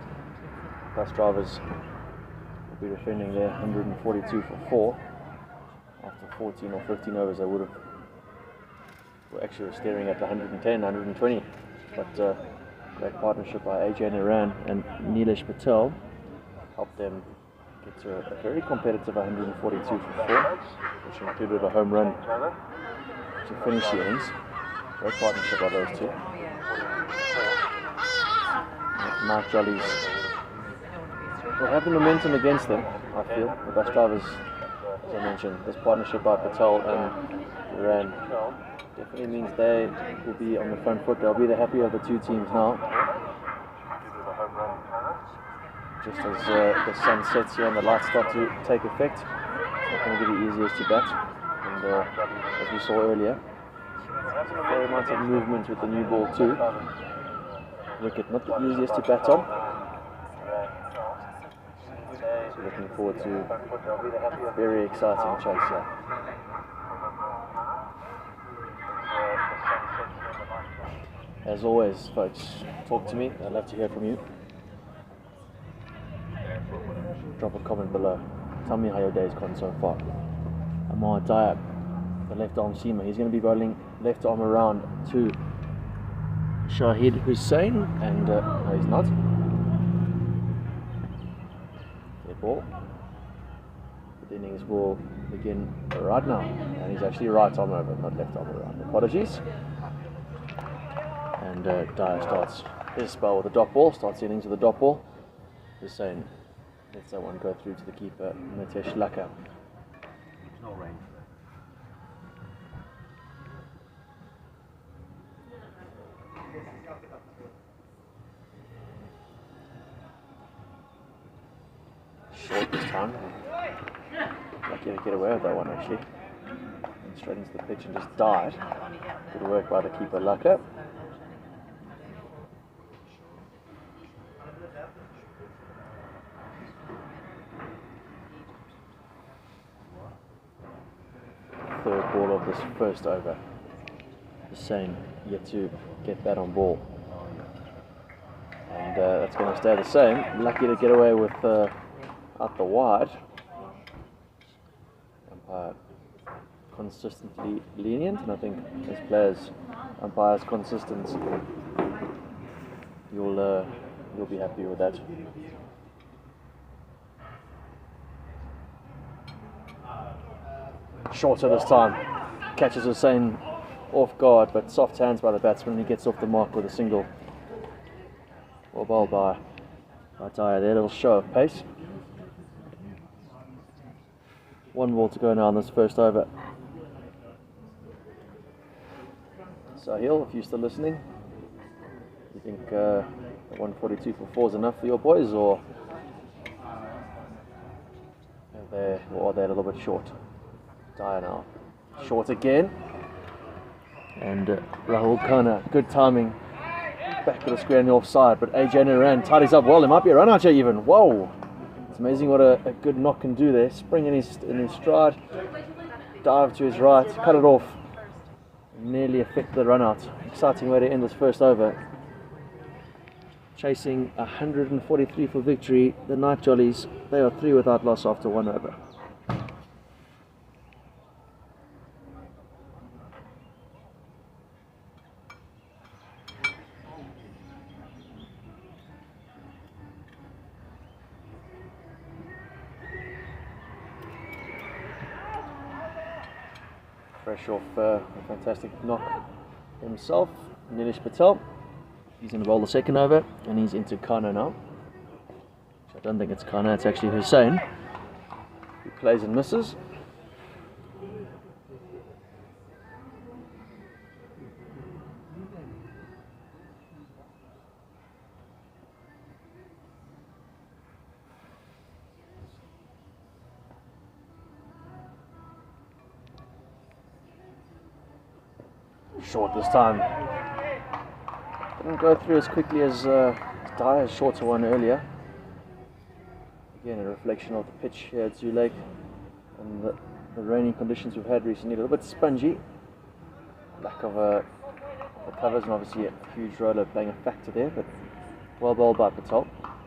Busdrivers will be defending their 142 for 4. After 14 or 15 overs, they were actually staring at the 110, 120. But great partnership by AJ Naran and Nilesh Patel helped them get to a very competitive 142 for 4, which included a home run to finish the innings. Great partnership by those two. Night Jollies will have the momentum against them, I feel. The Busdrivers, as I mentioned, this partnership by Patel and Naran definitely means they will be on the front foot. They'll be the happier of the two teams now. Just as the sun sets here and the lights start to take effect, it's not going to be the easiest to bat. And as we saw earlier, there's a fair amount of movement with the new ball too. Wicket not the easiest to bat on. So looking forward to a very exciting chase here. As always, folks, talk to me. I'd love to hear from you. Drop a comment below. Tell me how your day's gone so far. Amar Diab, the left arm seamer, he's going to be bowling left arm around to Shahid Hussain, and no, he's not. Fair ball. The innings will begin right now, and he's actually right arm over, not left arm around. Apologies. And Dyer starts his spell with a dot ball, starts the innings with a dot ball. Hussain lets that one go through to the keeper, Mitesh Laka. No rain. Short this time. Lucky to get away with that one actually. And straight into the pitch and just died. Good work by the keeper Laka. Third ball of this first over. Hussain yet to get that on ball. And that's going to stay the same. Lucky to get away with out the wide. Umpire consistently lenient, and I think as players, umpires consistent, you'll be happy with that. Shorter this time, catches Hussain off guard, but soft hands by the batsman, and he gets off the mark with a single. Well bowled by Dyer there, little show of pace. One ball to go now in this first over. Sahil, if you're still listening, you think 142 for 4 is enough for your boys, or are they a little bit short? Dyer now, short again, and Rahul Khanna, good timing, back with the square on the offside, but AJ Naran tidies up well. There might be a run out here even. Whoa, it's amazing what a good knock can do there. Spring in his stride, dive to his right, cut it off, nearly affected the run out. Exciting way to end this first over. Chasing 143 for victory, the Night Jollies, they are 3 without loss after 1 over. Fresh off a fantastic knock himself, Nilesh Patel. He's going to bowl the second over, and he's into Khanna now. I don't think it's Khanna, it's actually Hussain, who plays and misses. Short this time. Didn't go through as quickly as Dyer's shorter one earlier. Again, a reflection of the pitch here at Zoo Lake and the rainy conditions we've had recently. A little bit spongy. lack of the covers, and obviously a huge roller playing a factor there, but well bowled by Patel.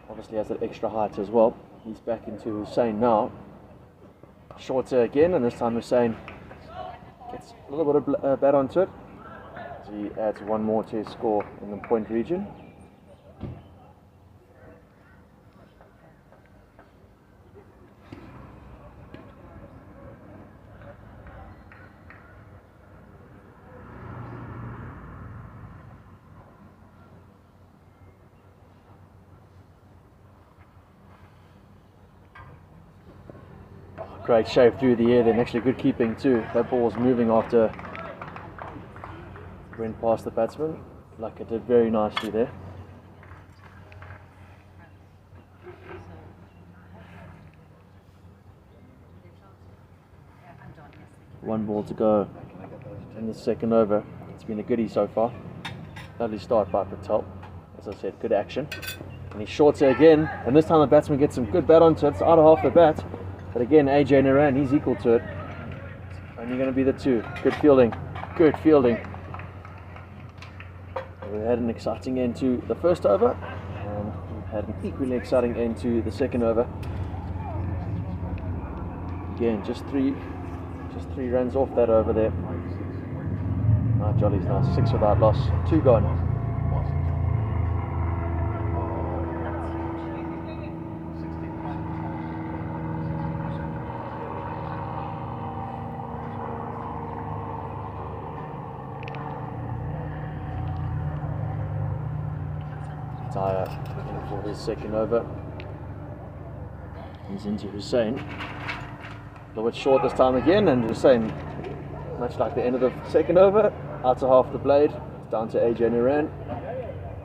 Obviously has that extra height as well. He's back into Hussain now. Shorter again, and this time Hussain gets a little bit of bat onto it. So he adds one more to his score in the point region. Great shape through the air then, actually good keeping too. That ball was moving after it went past the batsman. Like it did very nicely there. One ball to go in the second over. It's been a goodie so far. Lovely start by Patel. As I said, good action. And he's shorter again, and this time the batsman gets some good bat onto it. It's out of half the bat. But again, AJ Naran, he's equal to it. Only going to be the two. Good fielding. Good fielding. We had an exciting end to the first over, and we had an equally exciting end to the second over. Again, just three runs off that over there. Jollies now 6 without loss. 2 gone. Tyre in for his second over. He's into Hussain. A little bit short this time again, and Hussain, much like the end of the second over, out to half the blade, down to AJ Naran.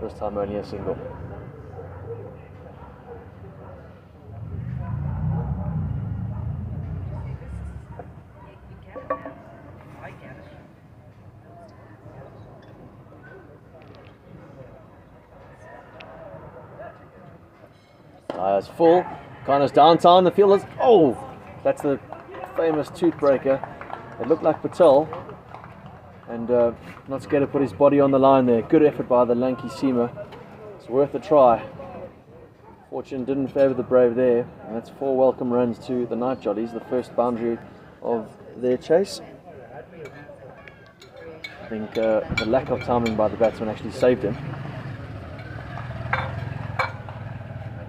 This time only a single. Tyre's full. Connor's downtown. The fielders. Oh, that's the famous toothbreaker. It looked like Patel, and not scared to put his body on the line there. Good effort by the lanky seamer. It's worth a try. Fortune didn't favour the Brave there, and that's 4 welcome runs to the Night Jollies, the first boundary of their chase. I think the lack of timing by the batsman actually saved him.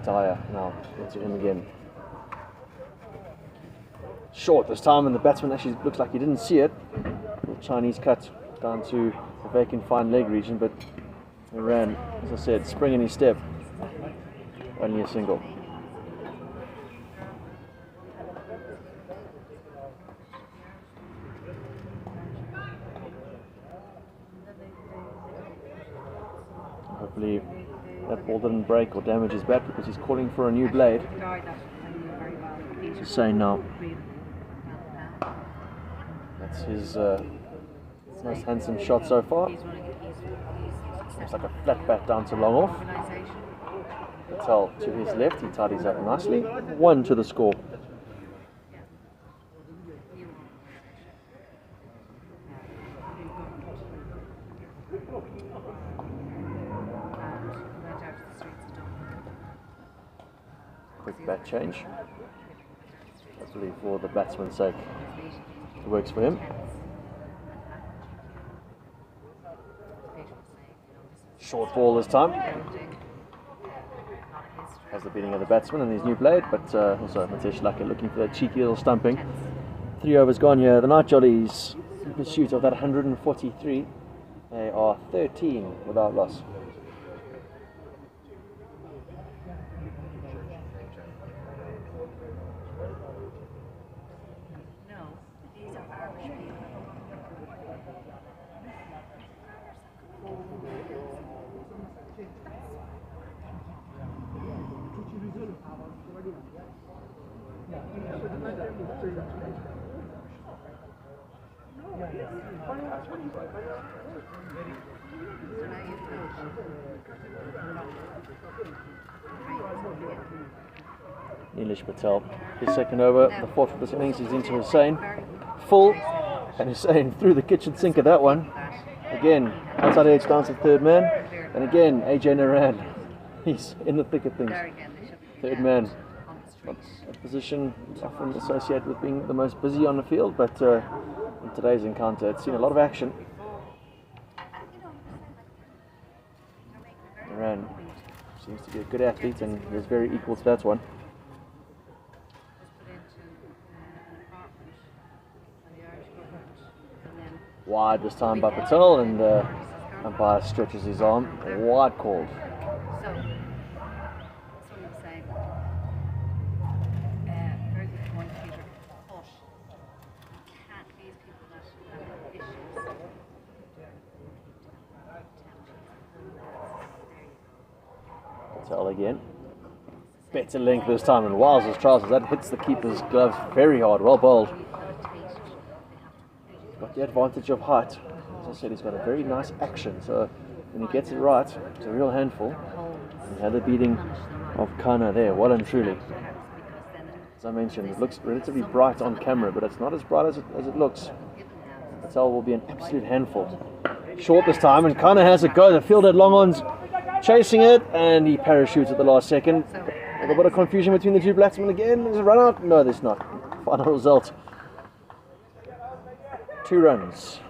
Tyre now into him again. Short this time, and the batsman actually looks like he didn't see it. Little Chinese cut down to the vacant fine leg region, but he ran, as I said, spring in his step. Only a single. Hopefully that ball didn't break or damage his bat, because he's calling for a new blade. Just saying now. That's his most handsome shot so far. Looks like a flat bat down to long off. Patel to his left, he tidies up nicely. 1 to the score. Quick bat change. Hopefully for the batsman's sake, it works for him. Short ball this time. Has the beating of the batsman and his new blade, but also Matesh Laka looking for that cheeky little stumping. 3 overs gone here. The Night Jollies in pursuit of that 143. They are 13 without loss. Nilesh Patel, his second over, the 4th of this innings, is into Hussain. Full, and Hussain through the kitchen sink of that one. Again, outside edge stance of third man. And again, AJ Naran. He's in the thick of things. There again, they should be Third out man. on the street. Not a position often associated with being the most busy on the field, but in today's encounter, it's seen a lot of action. Naran seems to be a good athlete and is very equal to that one. Wide this time by Patel, and umpire stretches his arm. Wide called. So, that's what I'm saying. Very good point, Peter. But you can't leave people that have issues. Patel again. Better length this time, and Wiles' trousers. That hits the keeper's gloves very hard. Well bowled. Got the advantage of height. As I said, he's got a very nice action, so when he gets it right, it's a real handful. And he had the beating of Kana there, well and truly. As I mentioned, it looks relatively bright on camera, but it's not as bright as it looks. Patel will be an absolute handful. Short this time, and Kana has a go. The fielder long on's chasing it, and he parachutes at the last second. A little bit of confusion between the two batsmen again. There's a run out? No, there's not. Final result. 2 runs.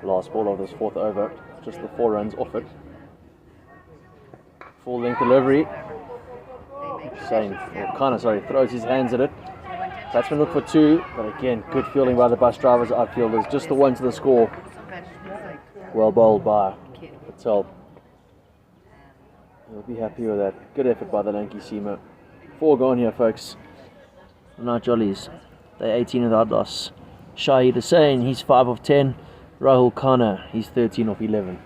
Last ball of this 4th over, just the 4 runs off it. Full length delivery. Throws his hands at it. Batsman look for 2, but again, good fielding by the Busdrivers outfielders. Just the 1 to the score. Well bowled by Patel. He'll be happy with that. Good effort by the lanky seamer. 4 gone here, folks. Now Jollies. They're 18 without loss. Shahid Hussain, he's 5 of 10. Rahul Khanna, he's 13 of 11.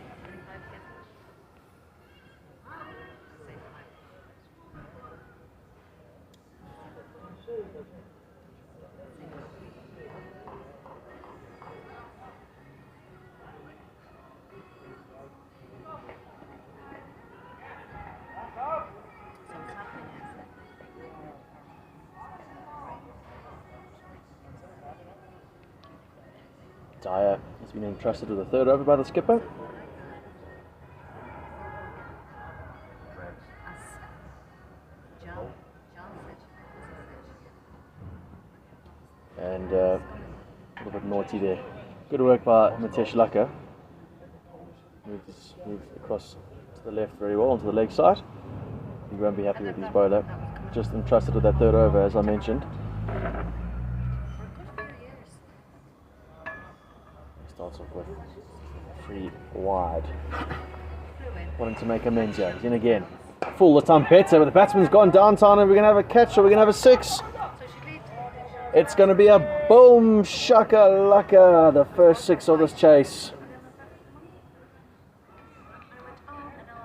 Dyer has been entrusted with the 3rd over by the skipper. And a little bit naughty there. Good work by Mitesh Laka. Moves across to the left very well, onto the leg side. He won't be happy with his bowler. Just entrusted with that 3rd over, as I mentioned. Starts off with 3 wide. Wanting to make amends here. He's in again. Full the time better, but the batsman's gone downtown. Are we going to have a catch or are we going to have a 6? It's going to be a boom shaka laka, the first 6 of this chase.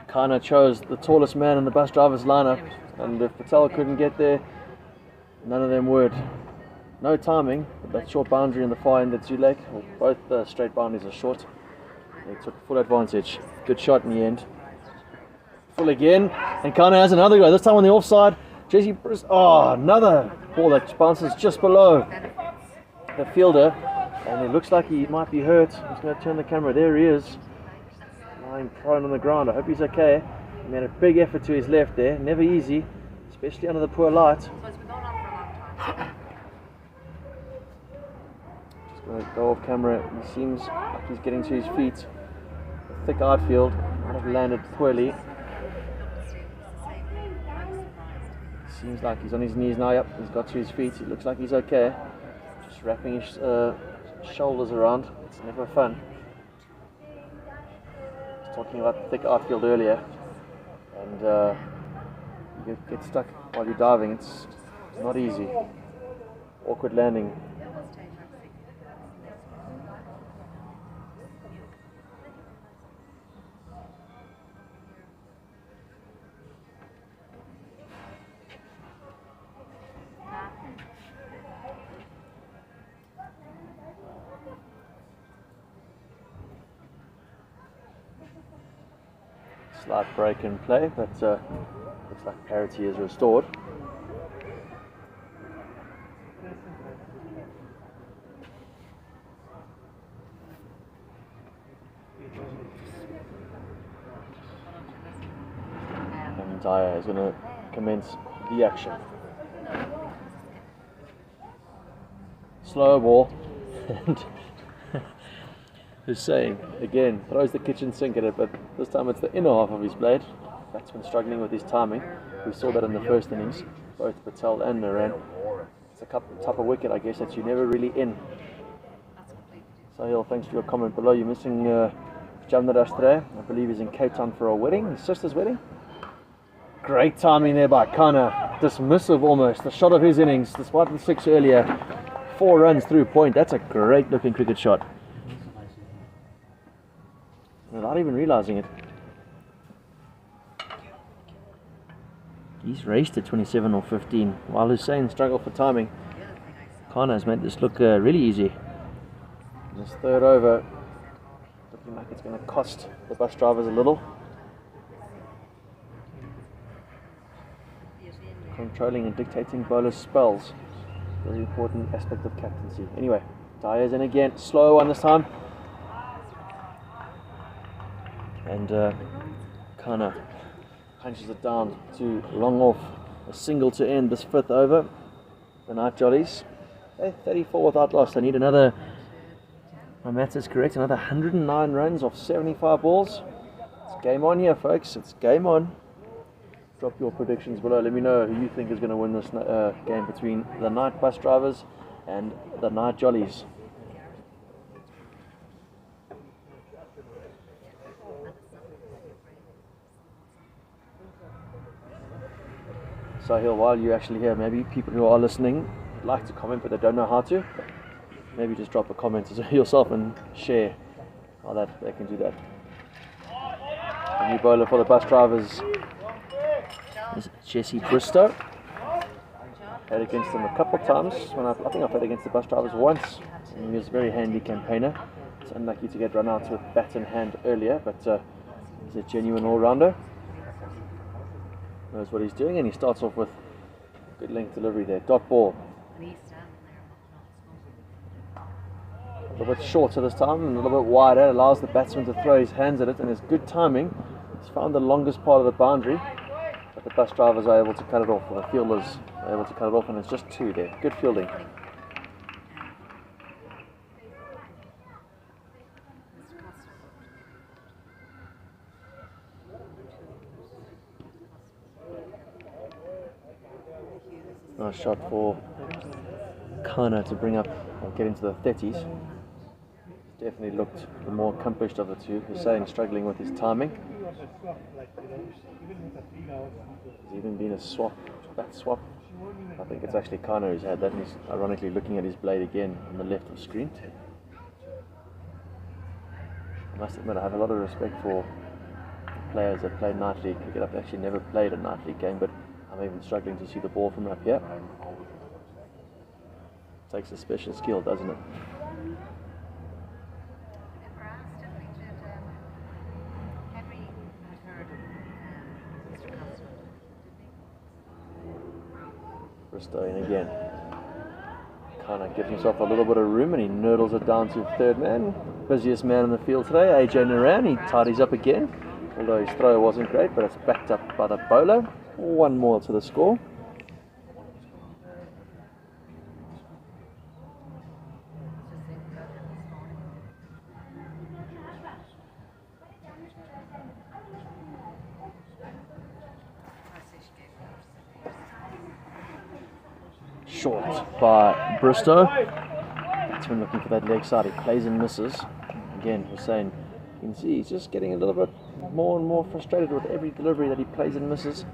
Kana chose the tallest man in the Busdrivers lineup, and if Patel couldn't get there, none of them would. No timing, but that short boundary in the far end, that's Zulek. Both the straight boundaries are short. They took full advantage. Good shot in the end. Full again, and Kana has another go. This time on the offside. Jesse Bruce. Oh, another ball that bounces just below the fielder, and it looks like he might be hurt. He's going to turn the camera. There he is, lying prone on the ground. I hope he's okay. He made a big effort to his left there. Never easy, especially under the poor light. So it's been going on for a long time. Going to go off camera. He seems like he's getting to his feet. The thick outfield might have landed poorly. Seems like he's on his knees now. Yep, he's got to his feet. He looks like he's okay. Just wrapping his shoulders around. It's never fun. I was talking about the thick outfield earlier, and You get stuck while you're diving. It's not easy. Awkward landing. Slight break in play, but looks like parity is restored. And Dyer is going to commence the action. Slow ball, and Hussein again throws the kitchen sink at it, but this time it's the inner half of his blade. Batsman struggling with his timing. We saw that in the first innings, both Patel and Naran. It's a type of wicket, I guess, that you're never really in. Sahil, thanks for your comment below. You're missing Jamnadash today. I believe he's in Cape Town for a wedding, his sister's wedding. Great timing there by Kana. Dismissive almost. The shot of his innings, despite the 6 earlier. 4 runs through point. That's a great looking cricket shot. Without even realizing it. He's raced at 27 or 15, while Hussein struggled for timing. Kana has made this look really easy. This third over, looking like it's going to cost the bus drivers a little. Controlling and dictating bowler spells. Very important aspect of captaincy. Anyway, Dyer's in again. Slow one this time. And Kana punches it down to long off. A single to end this 5th over. The night Jollies. They're 34 without loss. They need another, my maths is correct, another 109 runs off 75 balls. It's game on here, folks. It's game on. Drop your predictions below. Let me know who you think is going to win this game between the night bus drivers and the night Jollies. Sahil, while you're actually here, maybe people who are listening like to comment but they don't know how to. Maybe just drop a comment yourself and share how that they can do that. A new bowler for the bus drivers is Jesse Bristow. Played against him a couple of times. I think I played against the bus drivers once. And he was a very handy campaigner. It's unlucky to get run out with bat in hand earlier, but he's a genuine all-rounder. Knows what he's doing, and he starts off with good length delivery there. Dot ball. A little bit shorter this time and a little bit wider. Allows the batsman to throw his hands at it, and it's good timing. He's found the longest part of the boundary. But the bus drivers are able to cut it off, or the fielders are able to cut it off, and it's just 2 there. Good fielding. Nice shot for Kana to bring up or get into the 30s. Definitely looked the more accomplished of the two. Hussein struggling with his timing. There's even been a bat swap. I think it's actually Kana who's had that, and he's ironically looking at his blade again on the left of screen. I must admit, I have a lot of respect for players that play night league cricket. I've actually never played a night league game, but I'm even struggling to see the ball from up here. Takes a special skill, doesn't it? Bristow in again. Kana gives himself a little bit of room and he nurdles it down to 3rd man. Busiest man in the field today, AJ Naran. He tidies up again, although his throw wasn't great, but it's backed up by the bowler. 1 more to the score. Short by Bristow. Batsman looking for that leg side. He plays and misses. Again, Hussein, you can see he's just getting a little bit more and more frustrated with every delivery that he plays and misses.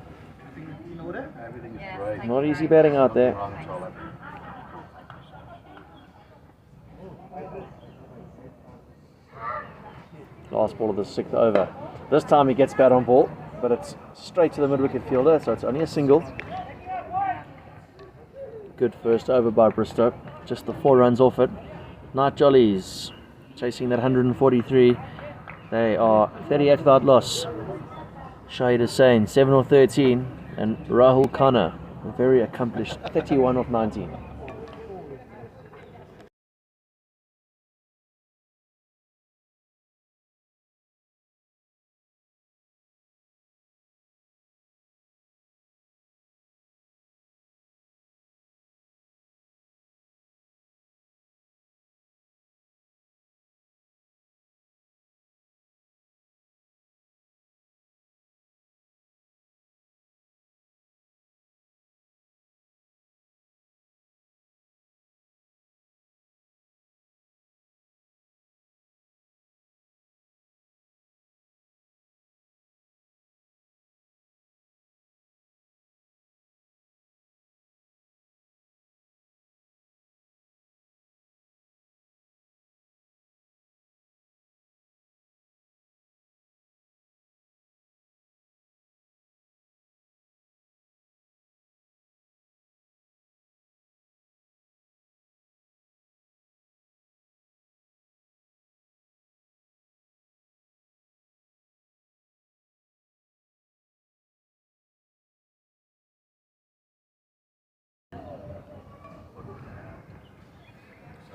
Everything is Yes, great. thank Not you easy very betting much. out there. Nothing wrong at all, everything. Last ball of the 6th over. This time he gets bat on ball, but it's straight to the mid-wicket fielder, so it's only a single. Good first over by Bristow. Just the 4 runs off it. Night Jollies chasing that 143. They are 38 without loss. Shahid Hussain 7 or 13, and Rahul Khanna, a very accomplished 31 of 19.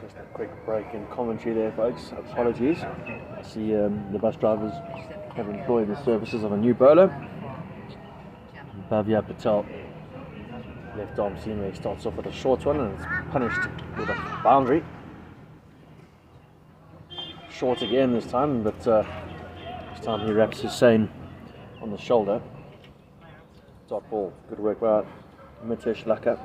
Just a quick break in commentary there, folks. Apologies. I see the bus drivers have employed the services of a new bowler. Bhavya Patel, left arm seam, where he starts off with a short one and it's punished with a boundary. Short again this time, but this time he wraps Hussain on the shoulder. Dot ball. Good work by Mitesh Laka.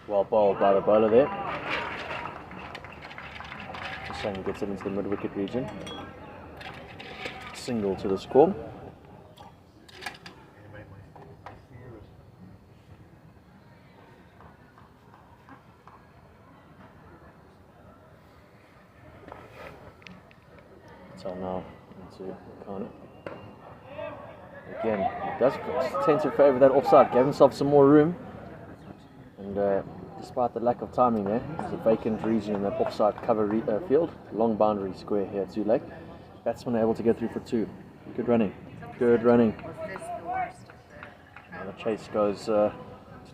Well bowled by the bowler there. Hussain gets it into the mid-wicket region. Single to the score. So now into Khanna. Again, he does tend to favour that offside, gave himself some more room. And despite the lack of timing there, there's a vacant region in that offside cover field. Long boundary square here at Lake. Batsman able to get through for 2. Good running. Good running. Was this the worst of the And the chase goes to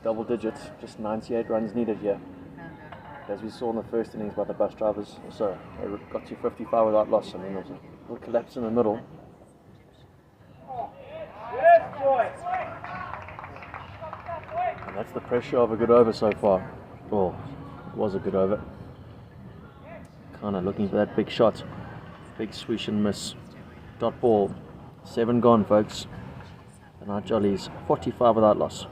double digits. Just 98 runs needed here. As we saw in the first innings by the bus drivers. So they got to 55 without loss. I mean, there was a little collapse in the middle. And that's the pressure of a good over so far. Oh, it was a good over. Kind of looking for that big shot. Big swoosh and miss. Dot ball. 7 gone, folks. The Night Jollies 45 without loss.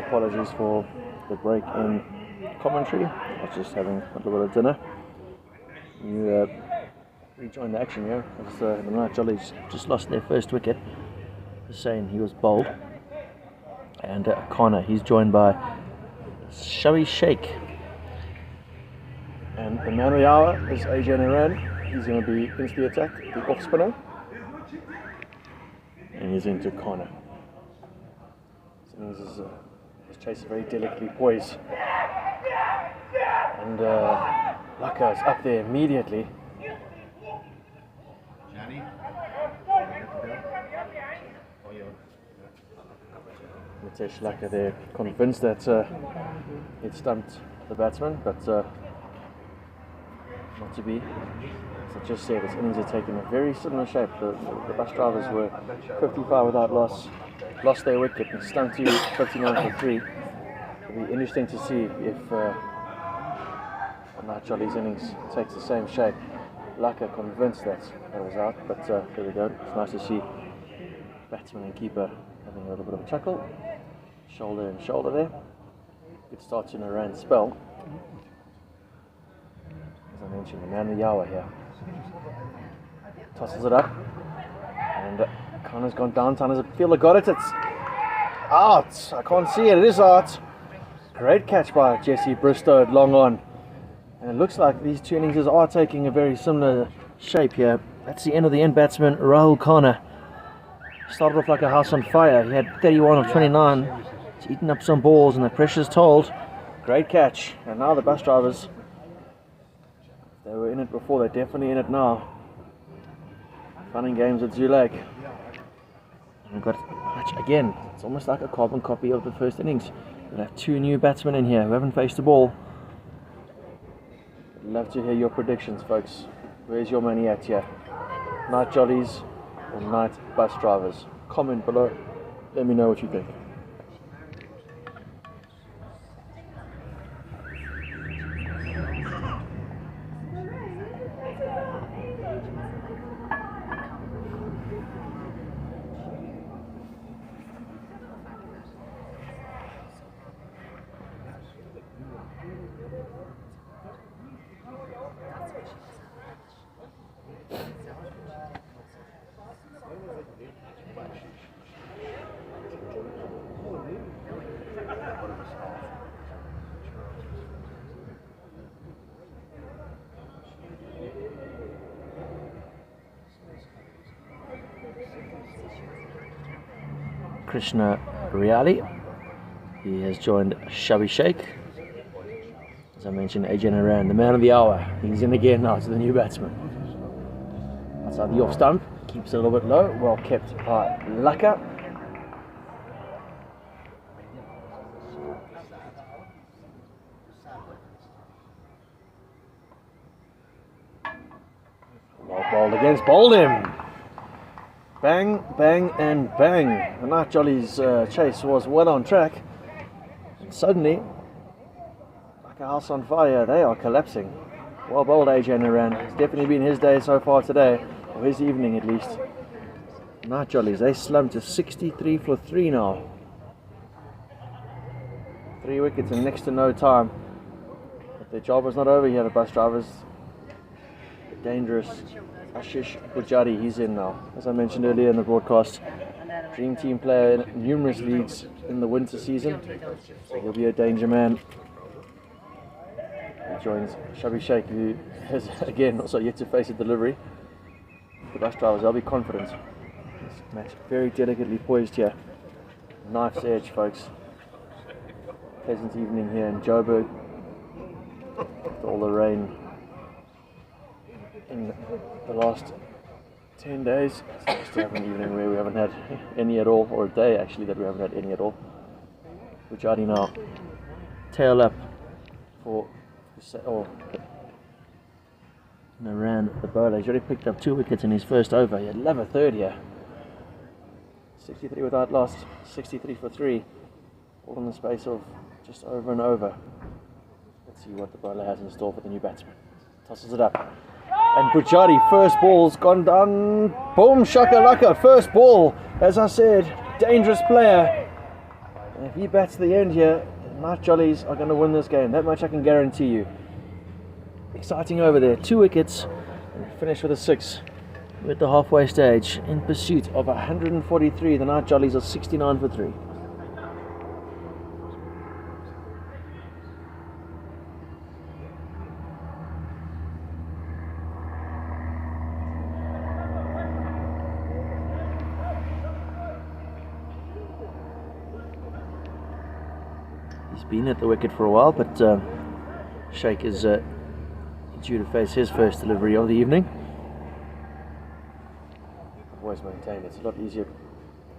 Apologies for the break in commentary. I was just having a little bit of dinner. You rejoined the action here as the night Jollies just lost their first wicket. Hussain, he was bowled. And Connor, he's joined by Shawi Sheikh. And the man of the hour is AJ Naran. He's going to be into the attack, the off spinner. And he's into Connor. So this is Chase very delicately poised. And Laka is up there immediately. Mitesh Laka there, convinced that he'd stumped the batsman, but not to be. As I just said, his innings had taken a very similar shape. The Busdrivers were 55 without loss, lost their wicket and stumped to 59 for 3. It'll be interesting to see if Jolly's innings takes the same shape. Laka convinced that was out, but there we go. It's nice to see batsman and keeper having a little bit of a chuckle, shoulder and shoulder there. Good start to Naran's spell. As I mentioned, the man of the hour here. Tosses it up. And Connor's gone downtown. Does it feel it got it? It's out. I can't see it. It is out. Great catch by Jesse Bristow at long on. And it looks like these two innings are taking a very similar shape here. That's the end of the end batsman, Rahul Khanna. Started off like a house on fire. He had 31 of 29. He's eaten up some balls and the pressure's told. Great catch. And now the bus drivers, they were in it before, they're definitely in it now. Fun and games at Zoo Lake. And we've got, again, it's almost like a carbon copy of the first innings. We'll have two new batsmen in here who haven't faced the ball. I'd love to hear your predictions, folks. Where's your money at here? Night Jollies or night bus drivers? Comment below. Let me know what you think. Krishna Riali, he has joined Shabby Sheikh. As I mentioned, AJ Naran, the man of the hour. He's in again now to the new batsman. Outside the off stump, keeps it a little bit low, well kept by Laka. Well bowled against, bowled him. Bang, bang, and bang. The Night Jollies chase was well on track. And suddenly, like a house on fire, they are collapsing. Well bowled AJ Naran. It's definitely been his day so far today, or his evening at least. Night Jollies, they slumped to 63 for 3 now. 3 wickets in next to no time. But their job was not over here, the bus drivers. Dangerous. Ashish Pujari, he's in now. As I mentioned earlier in the broadcast, dream team player in numerous leagues in the winter season, so he'll be a danger man. He joins Shabby Sheikh, who has again also yet to face a delivery. The bus drivers, they'll be confident. This match very delicately poised here. Knife's edge, folks. Pleasant evening here in Joburg. With all the rain in the last 10 days. Still have an evening where we haven't had any at all, or a day actually that we haven't had any at all. Bujadi now tail up for Naran, the bowler. He's already picked up 2 wickets in his first over. He'd love a third here. 63 without loss, 63 for 3, all in the space of just over and over. Let's see what the bowler has in store for the new batsman. Tosses it up. And Bujadi, first ball's gone down. Boom, shakalaka, first ball. As I said, dangerous player. And if he bats the end here, Night Jollies are going to win this game. That much I can guarantee you. Exciting over there. 2 wickets. And finish with a 6. We're at the halfway stage in pursuit of 143. The Night Jollies are 69 for 3. He's been at the wicket for a while, but Sheikh is due to face his first delivery of the evening. I've always maintained it's a lot easier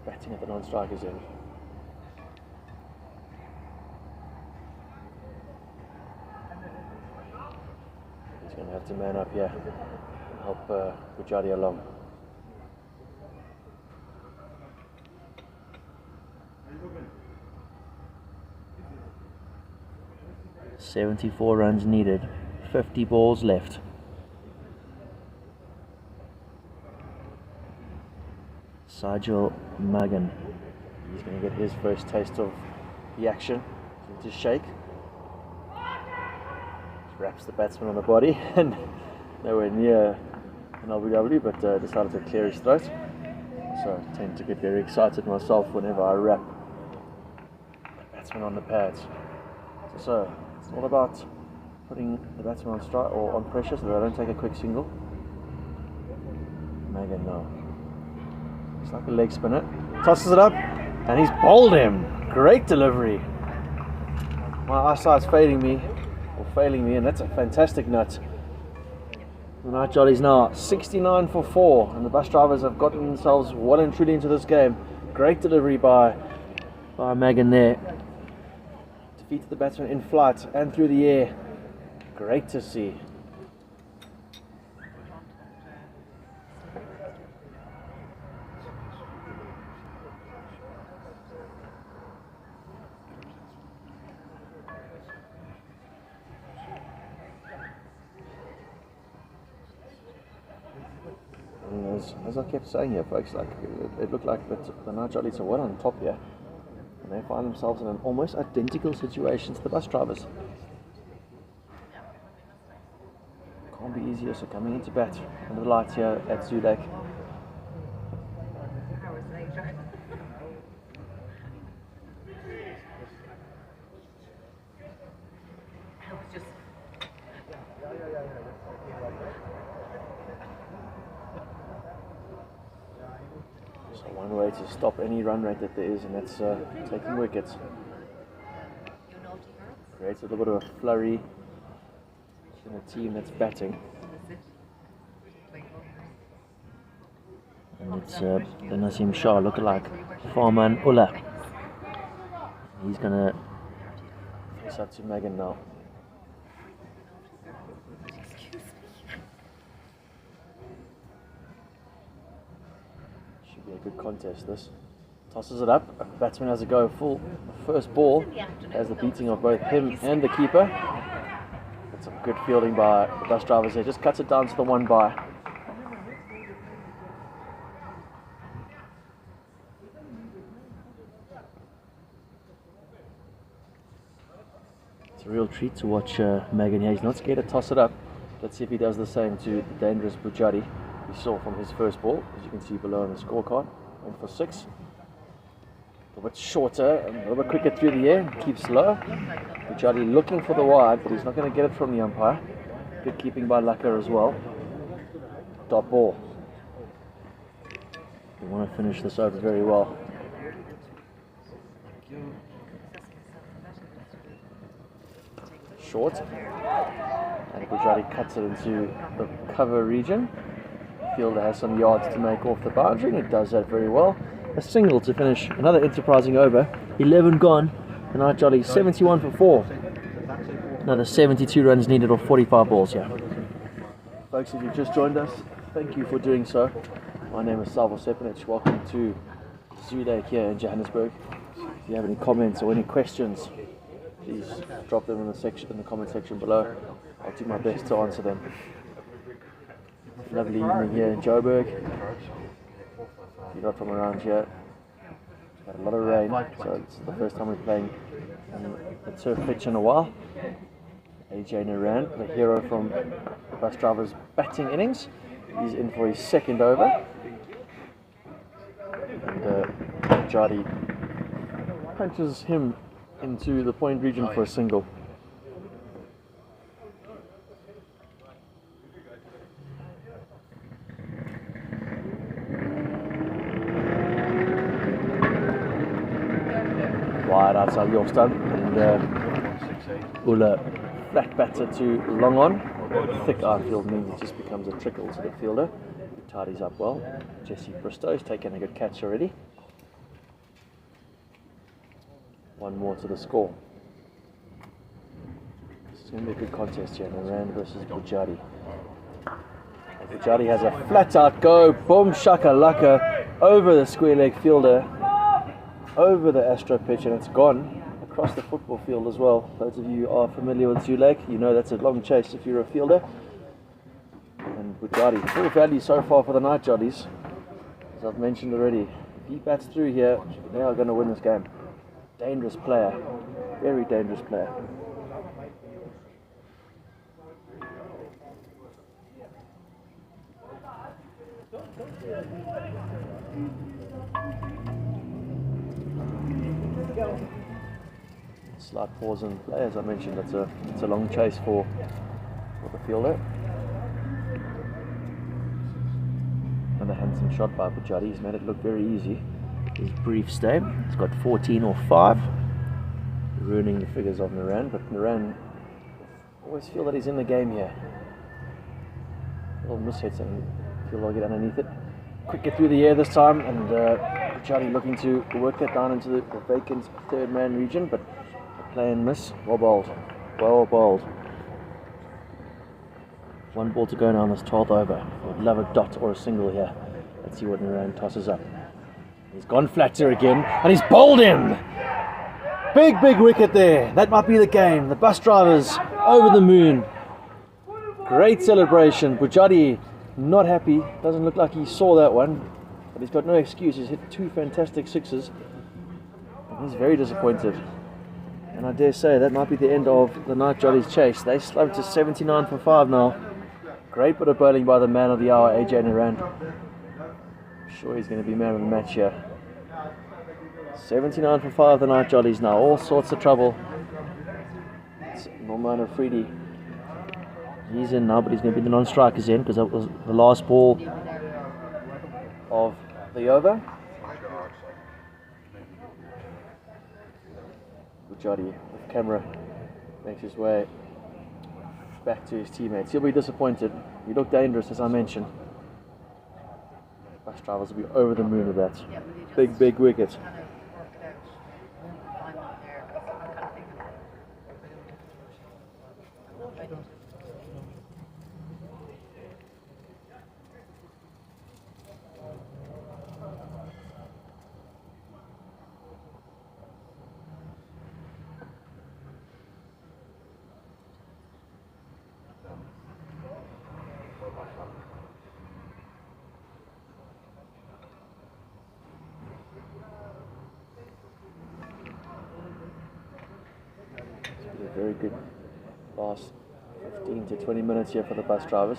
batting at the non-strikers end. He's going to have to man up here and help Bujadi along. .74 runs needed, 50 balls left. Sajal Magan, he's going to get his first taste of the action. to shake. Wraps the batsman on the body and nowhere near an LBW, but decided to clear his throat. So I tend to get very excited myself whenever I wrap the batsman on the pads. So it's all about putting the batsman on strike or on pressure so that I don't take a quick single. Megan, no. It's like a leg spinner. Tosses it up and he's bowled him. Great delivery. My eyesight's failing me, and that's a fantastic nut. The Night Jollies now 69 for 4, and the bus drivers have gotten themselves well and truly into this game. Great delivery by Megan there. Defeated the batsman in flight and through the air. Great to see. As I kept saying here, folks, like it looked like the Night Jollies are well on top here, and they find themselves in an almost identical situation to the bus drivers. Can't be easier. So coming into bat under the lights here at Zoo Lake. Hours later. I was just. So one way to stop any run rate that there is, and that's taking wickets. Creates a little bit of a flurry in a team that's batting. And it's the Nasim Shah lookalike, Farman Ullah. He's going to face up to Megan now. Should be a good contest, this. Tosses it up, batsman has a go full. First ball has the beating of both him and the keeper. That's a good fielding by the bus drivers there, just cuts it down to the one by. It's a real treat to watch Megan here. He's not scared to toss it up. Let's see if he does the same to the dangerous Busdrivers we saw from his first ball, as you can see below on the scorecard. Went for 6. A little bit shorter and a little bit quicker through the air, keeps low. Busdrivers looking for the wide, but he's not going to get it from the umpire. Good keeping by Lucker as well. Dot ball. We want to finish this over very well. Short. And Busdrivers cuts it into the cover region. Fielder has some yards to make off the boundary, and it does that very well. A single to finish another enterprising over. 11 gone. The Night Jollies 71 for 4. Another 72 runs needed off 45 balls here. Folks, if you've just joined us, thank you for doing so. My name is Salvo Sepinic. Welcome to Zoo Lake here in Johannesburg. If you have any comments or any questions, please drop them in the comment section below. I'll do my best to answer them. Lovely evening here in Joburg. If you're not from around here, we've had a lot of rain, so it's the first time we're playing on the turf pitch in a while. AJ Naran, the hero from the bus driver's batting innings, he's in for his second over. And Jari punches him into the point region for a single. Wide outside the off stump, and Ulla flat batter to long on. Thick outfield means it just becomes a trickle to the fielder. He tidies up well. Jesse Bristow's taken a good catch already. One more to the score. It's going to be a good contest here. Naran versus Busdrivers. Busdrivers has a flat out go. Boom shakalaka over the square leg fielder, over the Astro pitch, and it's gone across the football field as well. Those of you who are familiar with Zoo Lake, you know that's a long chase if you're a fielder. And Busdrivers, full value so far for the Night Jollies. As I've mentioned already, if he bats through here, they are going to win this game. Dangerous player. Very dangerous player. Slight pause in play, as I mentioned. It's a long chase for the fielder. Another handsome shot by Busdrivers. He's made it look very easy. His brief stay. He's got 14 or 5. Ruining the figures of Naran, but Naran always feel that he's in the game here. Little mishits and feel like get underneath it. Quick get through the air this time, and Busdrivers looking to work that down into the vacant third man region, but play and miss. Well bowled. Well bowled. 1 ball to go now on this 12th over. Would love a dot or a single here. Let's see what Naran tosses up. He's gone flatter again, and he's bowled him! Big wicket there. That might be the game. The Busdrivers over the moon. Great celebration. Busdrivers not happy. Doesn't look like he saw that one, but he's got no excuse. He's hit 2 fantastic sixes, and he's very disappointed. And I dare say that might be the end of the night Jollies chase. They slumped to 79 for 5 now. Great bit of bowling by the man of the hour, AJ Naran. I'm sure he's going to be man of the match here. 79 for 5 the night Jollies now. All sorts of trouble. It's Norman Afridi. He's in now, but he's going to be the non-strikers in because that was the last ball of the over. Busdrivers, with camera, makes his way back to his teammates. He'll be disappointed. He looked dangerous, as I mentioned. Busdrivers will be over the moon with that. Big wicket. Very good last 15 to 20 minutes here for the Busdrivers.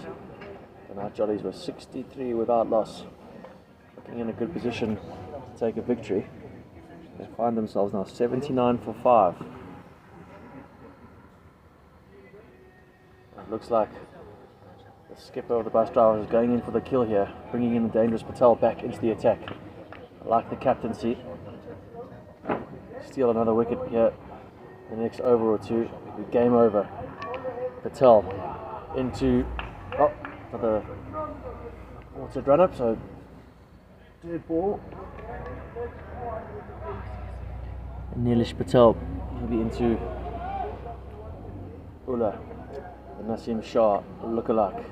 The night Jollies were 63 without loss. Looking in a good position to take a victory. They find themselves now 79 for 5. It looks like the skipper of the Busdrivers is going in for the kill here, bringing in the dangerous Patel back into the attack. I like the captaincy. Steal another wicket here. The next over or two, game over. Patel into another water run up, so dead ball. And Nilesh Patel will be into Ula, the Nasim Shah lookalike,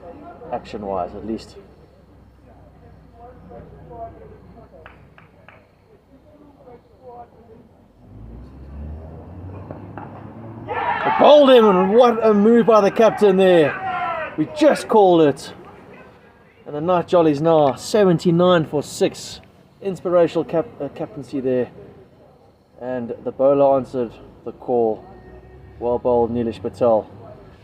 action wise at least. Bowled him, and what a move by the captain there. We just called it. And the night Jollies now 79 for 6. Inspirational captaincy there. And the bowler answered the call. Well bowled Nilesh Patel.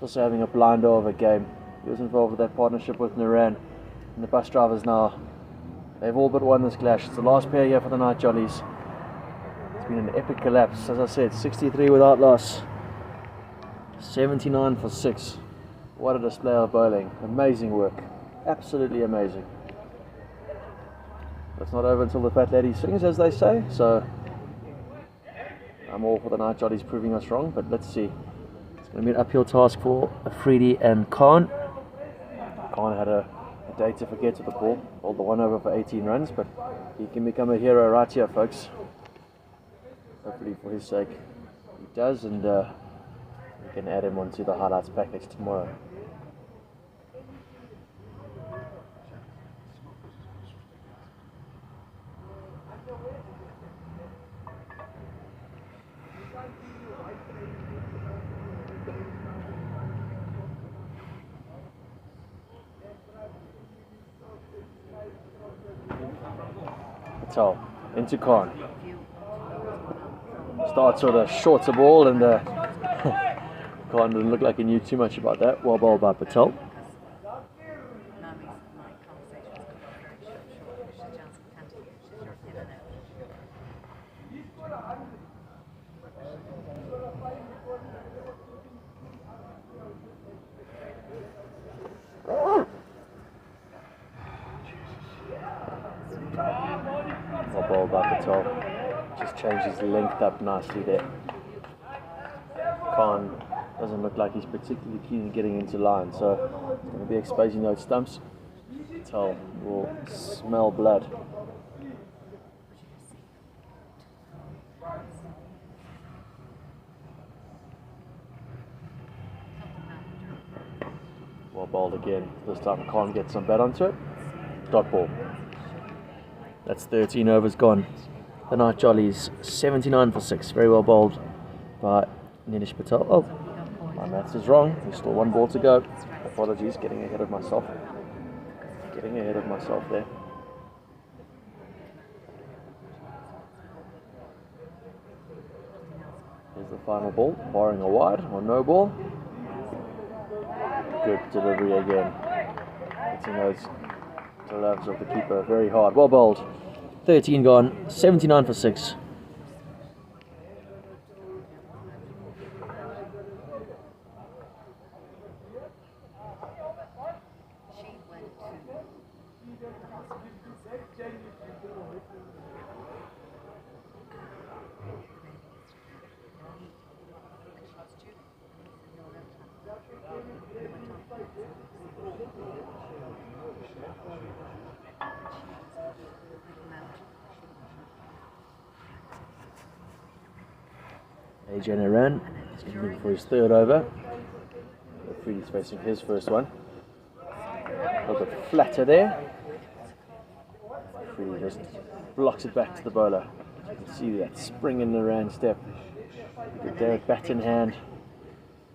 Also having a blinder of a game. He was involved with that partnership with Naran. And the Busdrivers now, they've all but won this clash. It's the last pair here for the night Jollies. It's been an epic collapse. As I said, 63 without loss. 79 for 6. What a display of bowling. Amazing work. Absolutely amazing. It's not over until the fat lady sings, as they say, so I'm all for the night Jollies proving us wrong, but let's see. It's going to be an uphill task for Afridi and Khan. Khan had a day to forget with the ball. Bowled the 1 over for 18 runs, but he can become a hero right here, folks. Hopefully for his sake he does, and we can add him onto the highlights package tomorrow. Patel into Khan. Starts with a shorter ball and Khan didn't look like he knew too much about that. Well bowled by Patel. Well bowled by Patel. Just changed his length up nicely there. Khan doesn't look like he's particularly keen on getting into line, so he's going to be exposing those stumps. Patel will smell blood. Well bowled again. This time Khan gets some bat onto it. Dot ball. That's 13 overs gone. The Night Jollies 79 for 6. Very well bowled by Nilesh Patel. Oh, my maths is wrong. There's still one ball to go. Apologies, getting ahead of myself. Getting ahead of myself there. Here's the final ball, barring a wide or no ball. Good delivery again. Hitting those gloves of the keeper very hard. Well bowled. 13 gone, 79 for 6. AJ ran. He's going to move for his third over. Freely's facing his first one. A little bit flatter there. Freely just blocks it back to the bowler. You can see that spring in the Rand step. Good there, bat in hand.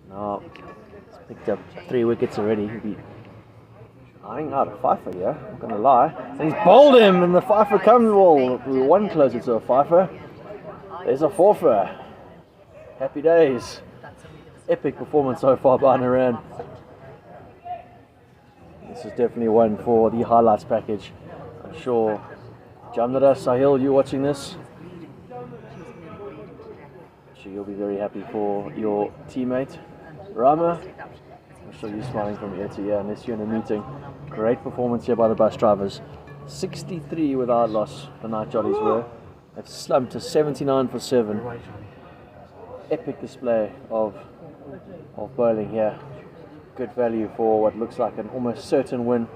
Now, he's picked up 3 wickets already. He'll be eyeing out a fifer here, not going to lie. And he's bowled him, and the fifer comes. Well, we were one closer to a fifer. There's a fourfer. Happy days. Epic performance so far by Naran. This is definitely one for the highlights package. I'm sure Jamnara, Sahil, you watching this? I'm sure you'll be very happy for your teammate, Rama. I'm sure you're smiling from ear to ear unless you're in a meeting. Great performance here by the Busdrivers. 63 without loss, the Night Jollies were. They've slumped to 79 for 7. Epic display of bowling here. Good value for what looks like an almost certain win.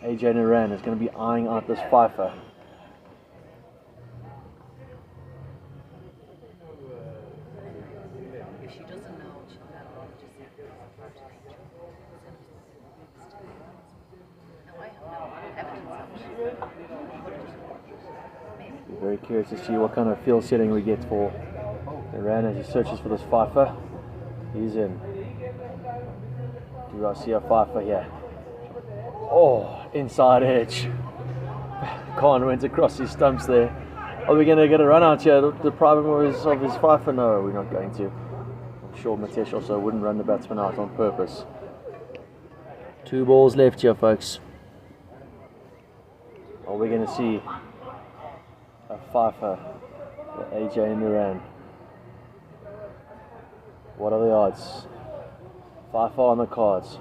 AJ Naran is going to be eyeing out this fifer. If she doesn't know, she'll have just no, I have no evidence of it. Be very curious to see what kind of field setting we get for Naran as he searches for this fifer. He's in. Do I see a fifer here? Oh, inside edge. Khan went across his stumps there. Are we going to get a run out here? The problem of his fifer? No, we're not going to. I'm sure Matesh also wouldn't run the batsman out on purpose. 2 balls left here, folks. Are we going to see a fifer for AJ Naran? What are the odds? 5 on the cards.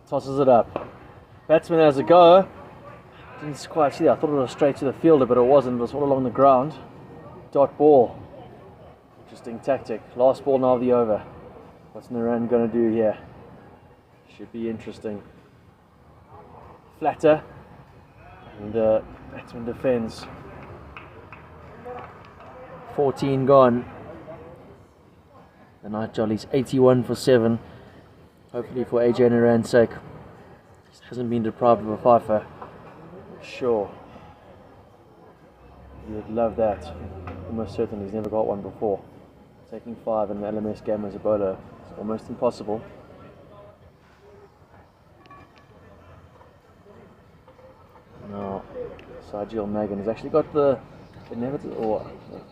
Tosses it up. Batsman has a go. Didn't quite see that. I thought it was straight to the fielder, but it wasn't. It was all along the ground. Dot ball. Interesting tactic. Last ball now of the over. What's Naran going to do here? Should be interesting. Flatter. And batsman defends. 14 gone. The Night Jollies 81 for 7. Hopefully for AJ Naran's sake. He hasn't been deprived of a fifer. Sure. You would love that. Almost certain he's never got one before. Taking 5 in the LMS game as a bowler is almost impossible. Now, Sajil Magan has actually got the inevitable,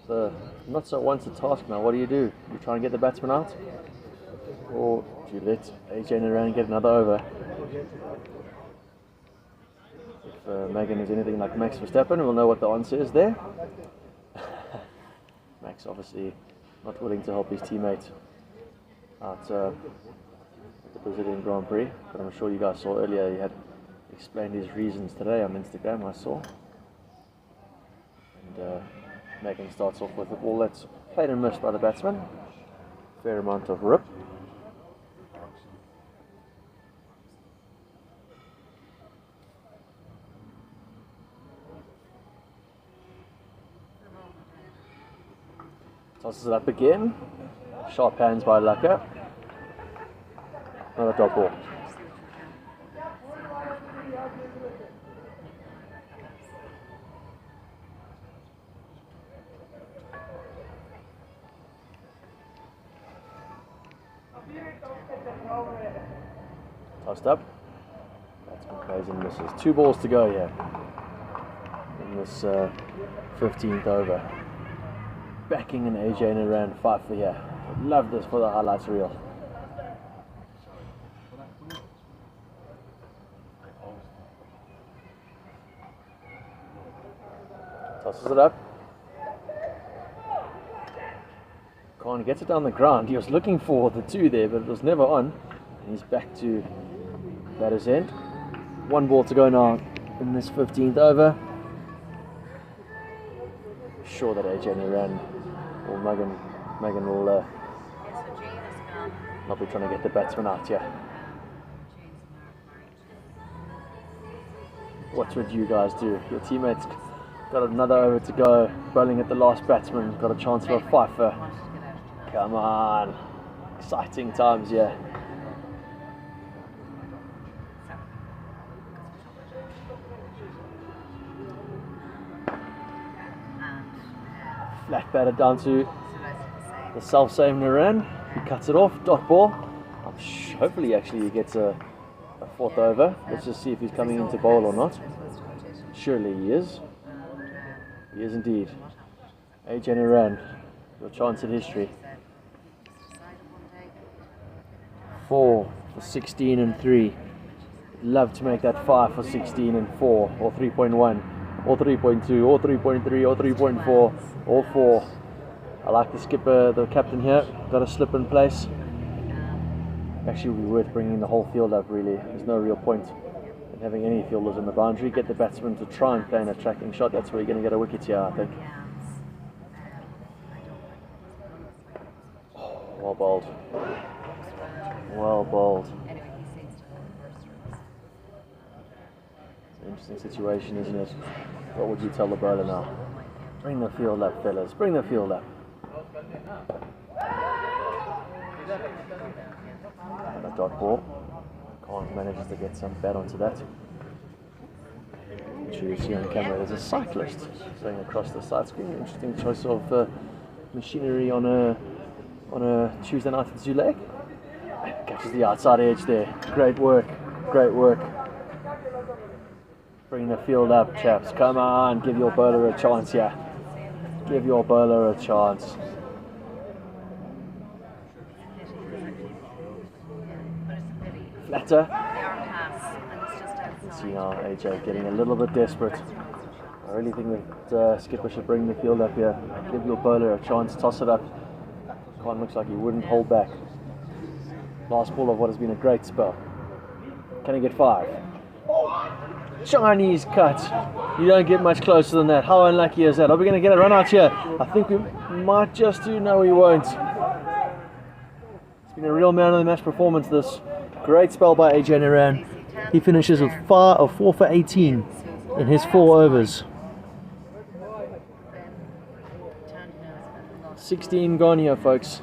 or not so once a task now. What do? You try and get the batsman out, or do you let AJ Naran get another over? If Megan is anything like Max Verstappen, we'll know what the answer is there. Max obviously not willing to help his teammate out at the Brazilian Grand Prix, but I'm sure you guys saw earlier he had explained his reasons today on Instagram, I saw. And Megan starts off with a ball that's played and missed by the batsman. Fair amount of rip. Tosses it up again. Sharp hands by Laka. Another drop ball. Tossed up. Batsman plays and misses. 2 balls to go here in this 15th over. Backing an AJ Naran 5 for here. Love this for the highlights reel. Tosses it up. Khan gets it down the ground. He was looking for the 2 there, but it was never on. And he's back to batter's end. 1 ball to go now in this 15th over. Sure that AJ Naran or Megan will not be trying to get the batsman out here. What would you guys do? Your teammates got another over to go, bowling at the last batsman, got a chance for a 5-fer. Come on, exciting times here. Flat batter down to the self-same Naran. He cuts it off, dot ball. Hopefully actually he gets a 4th over. Let's just see if he's coming into bowl or not. Surely he is. He is indeed. AJ Naran, your chance at history. 4 for 16 and 3. Love to make that 5 for 16 and 4, or 3.1, or 3.2, or 3.3, or 3.4, or 4. I like the skipper, the captain here. Got a slip in place. Actually, would be worth bringing the whole field up, really. There's no real point in having any fielders in the boundary. Get the batsman to try and play an attracting shot. That's where you're going to get a wicket here, I think. Oh, well bowled. Well bowled. It's an interesting situation, isn't it? What would you tell the bowler now? Bring the field up, fellas. Bring the field up. And a dot ball. Khan manages to get some bat onto that. I'm sure you see on camera there's a cyclist going across the side screen. Interesting choice of machinery on a Tuesday night at Zoo Lake. Catches the outside edge there. Great work. Great work. Bring the field up, chaps. Come on, give your bowler a chance here. Give your bowler a chance. Flatter. See now AJ getting a little bit desperate. I really think that skipper should bring the field up here. Give your bowler a chance, toss it up. Khan looks like he wouldn't hold back. Last ball of what has been a great spell. Can he get 5? Chinese cut. You don't get much closer than that. How unlucky is that? Are we going to get a run out here? I think we might just do. No, we won't. It's been a real man of the match performance, this. Great spell by AJ Naran. He finishes with 4 for 18 in his 4 overs. 16 gone here, folks.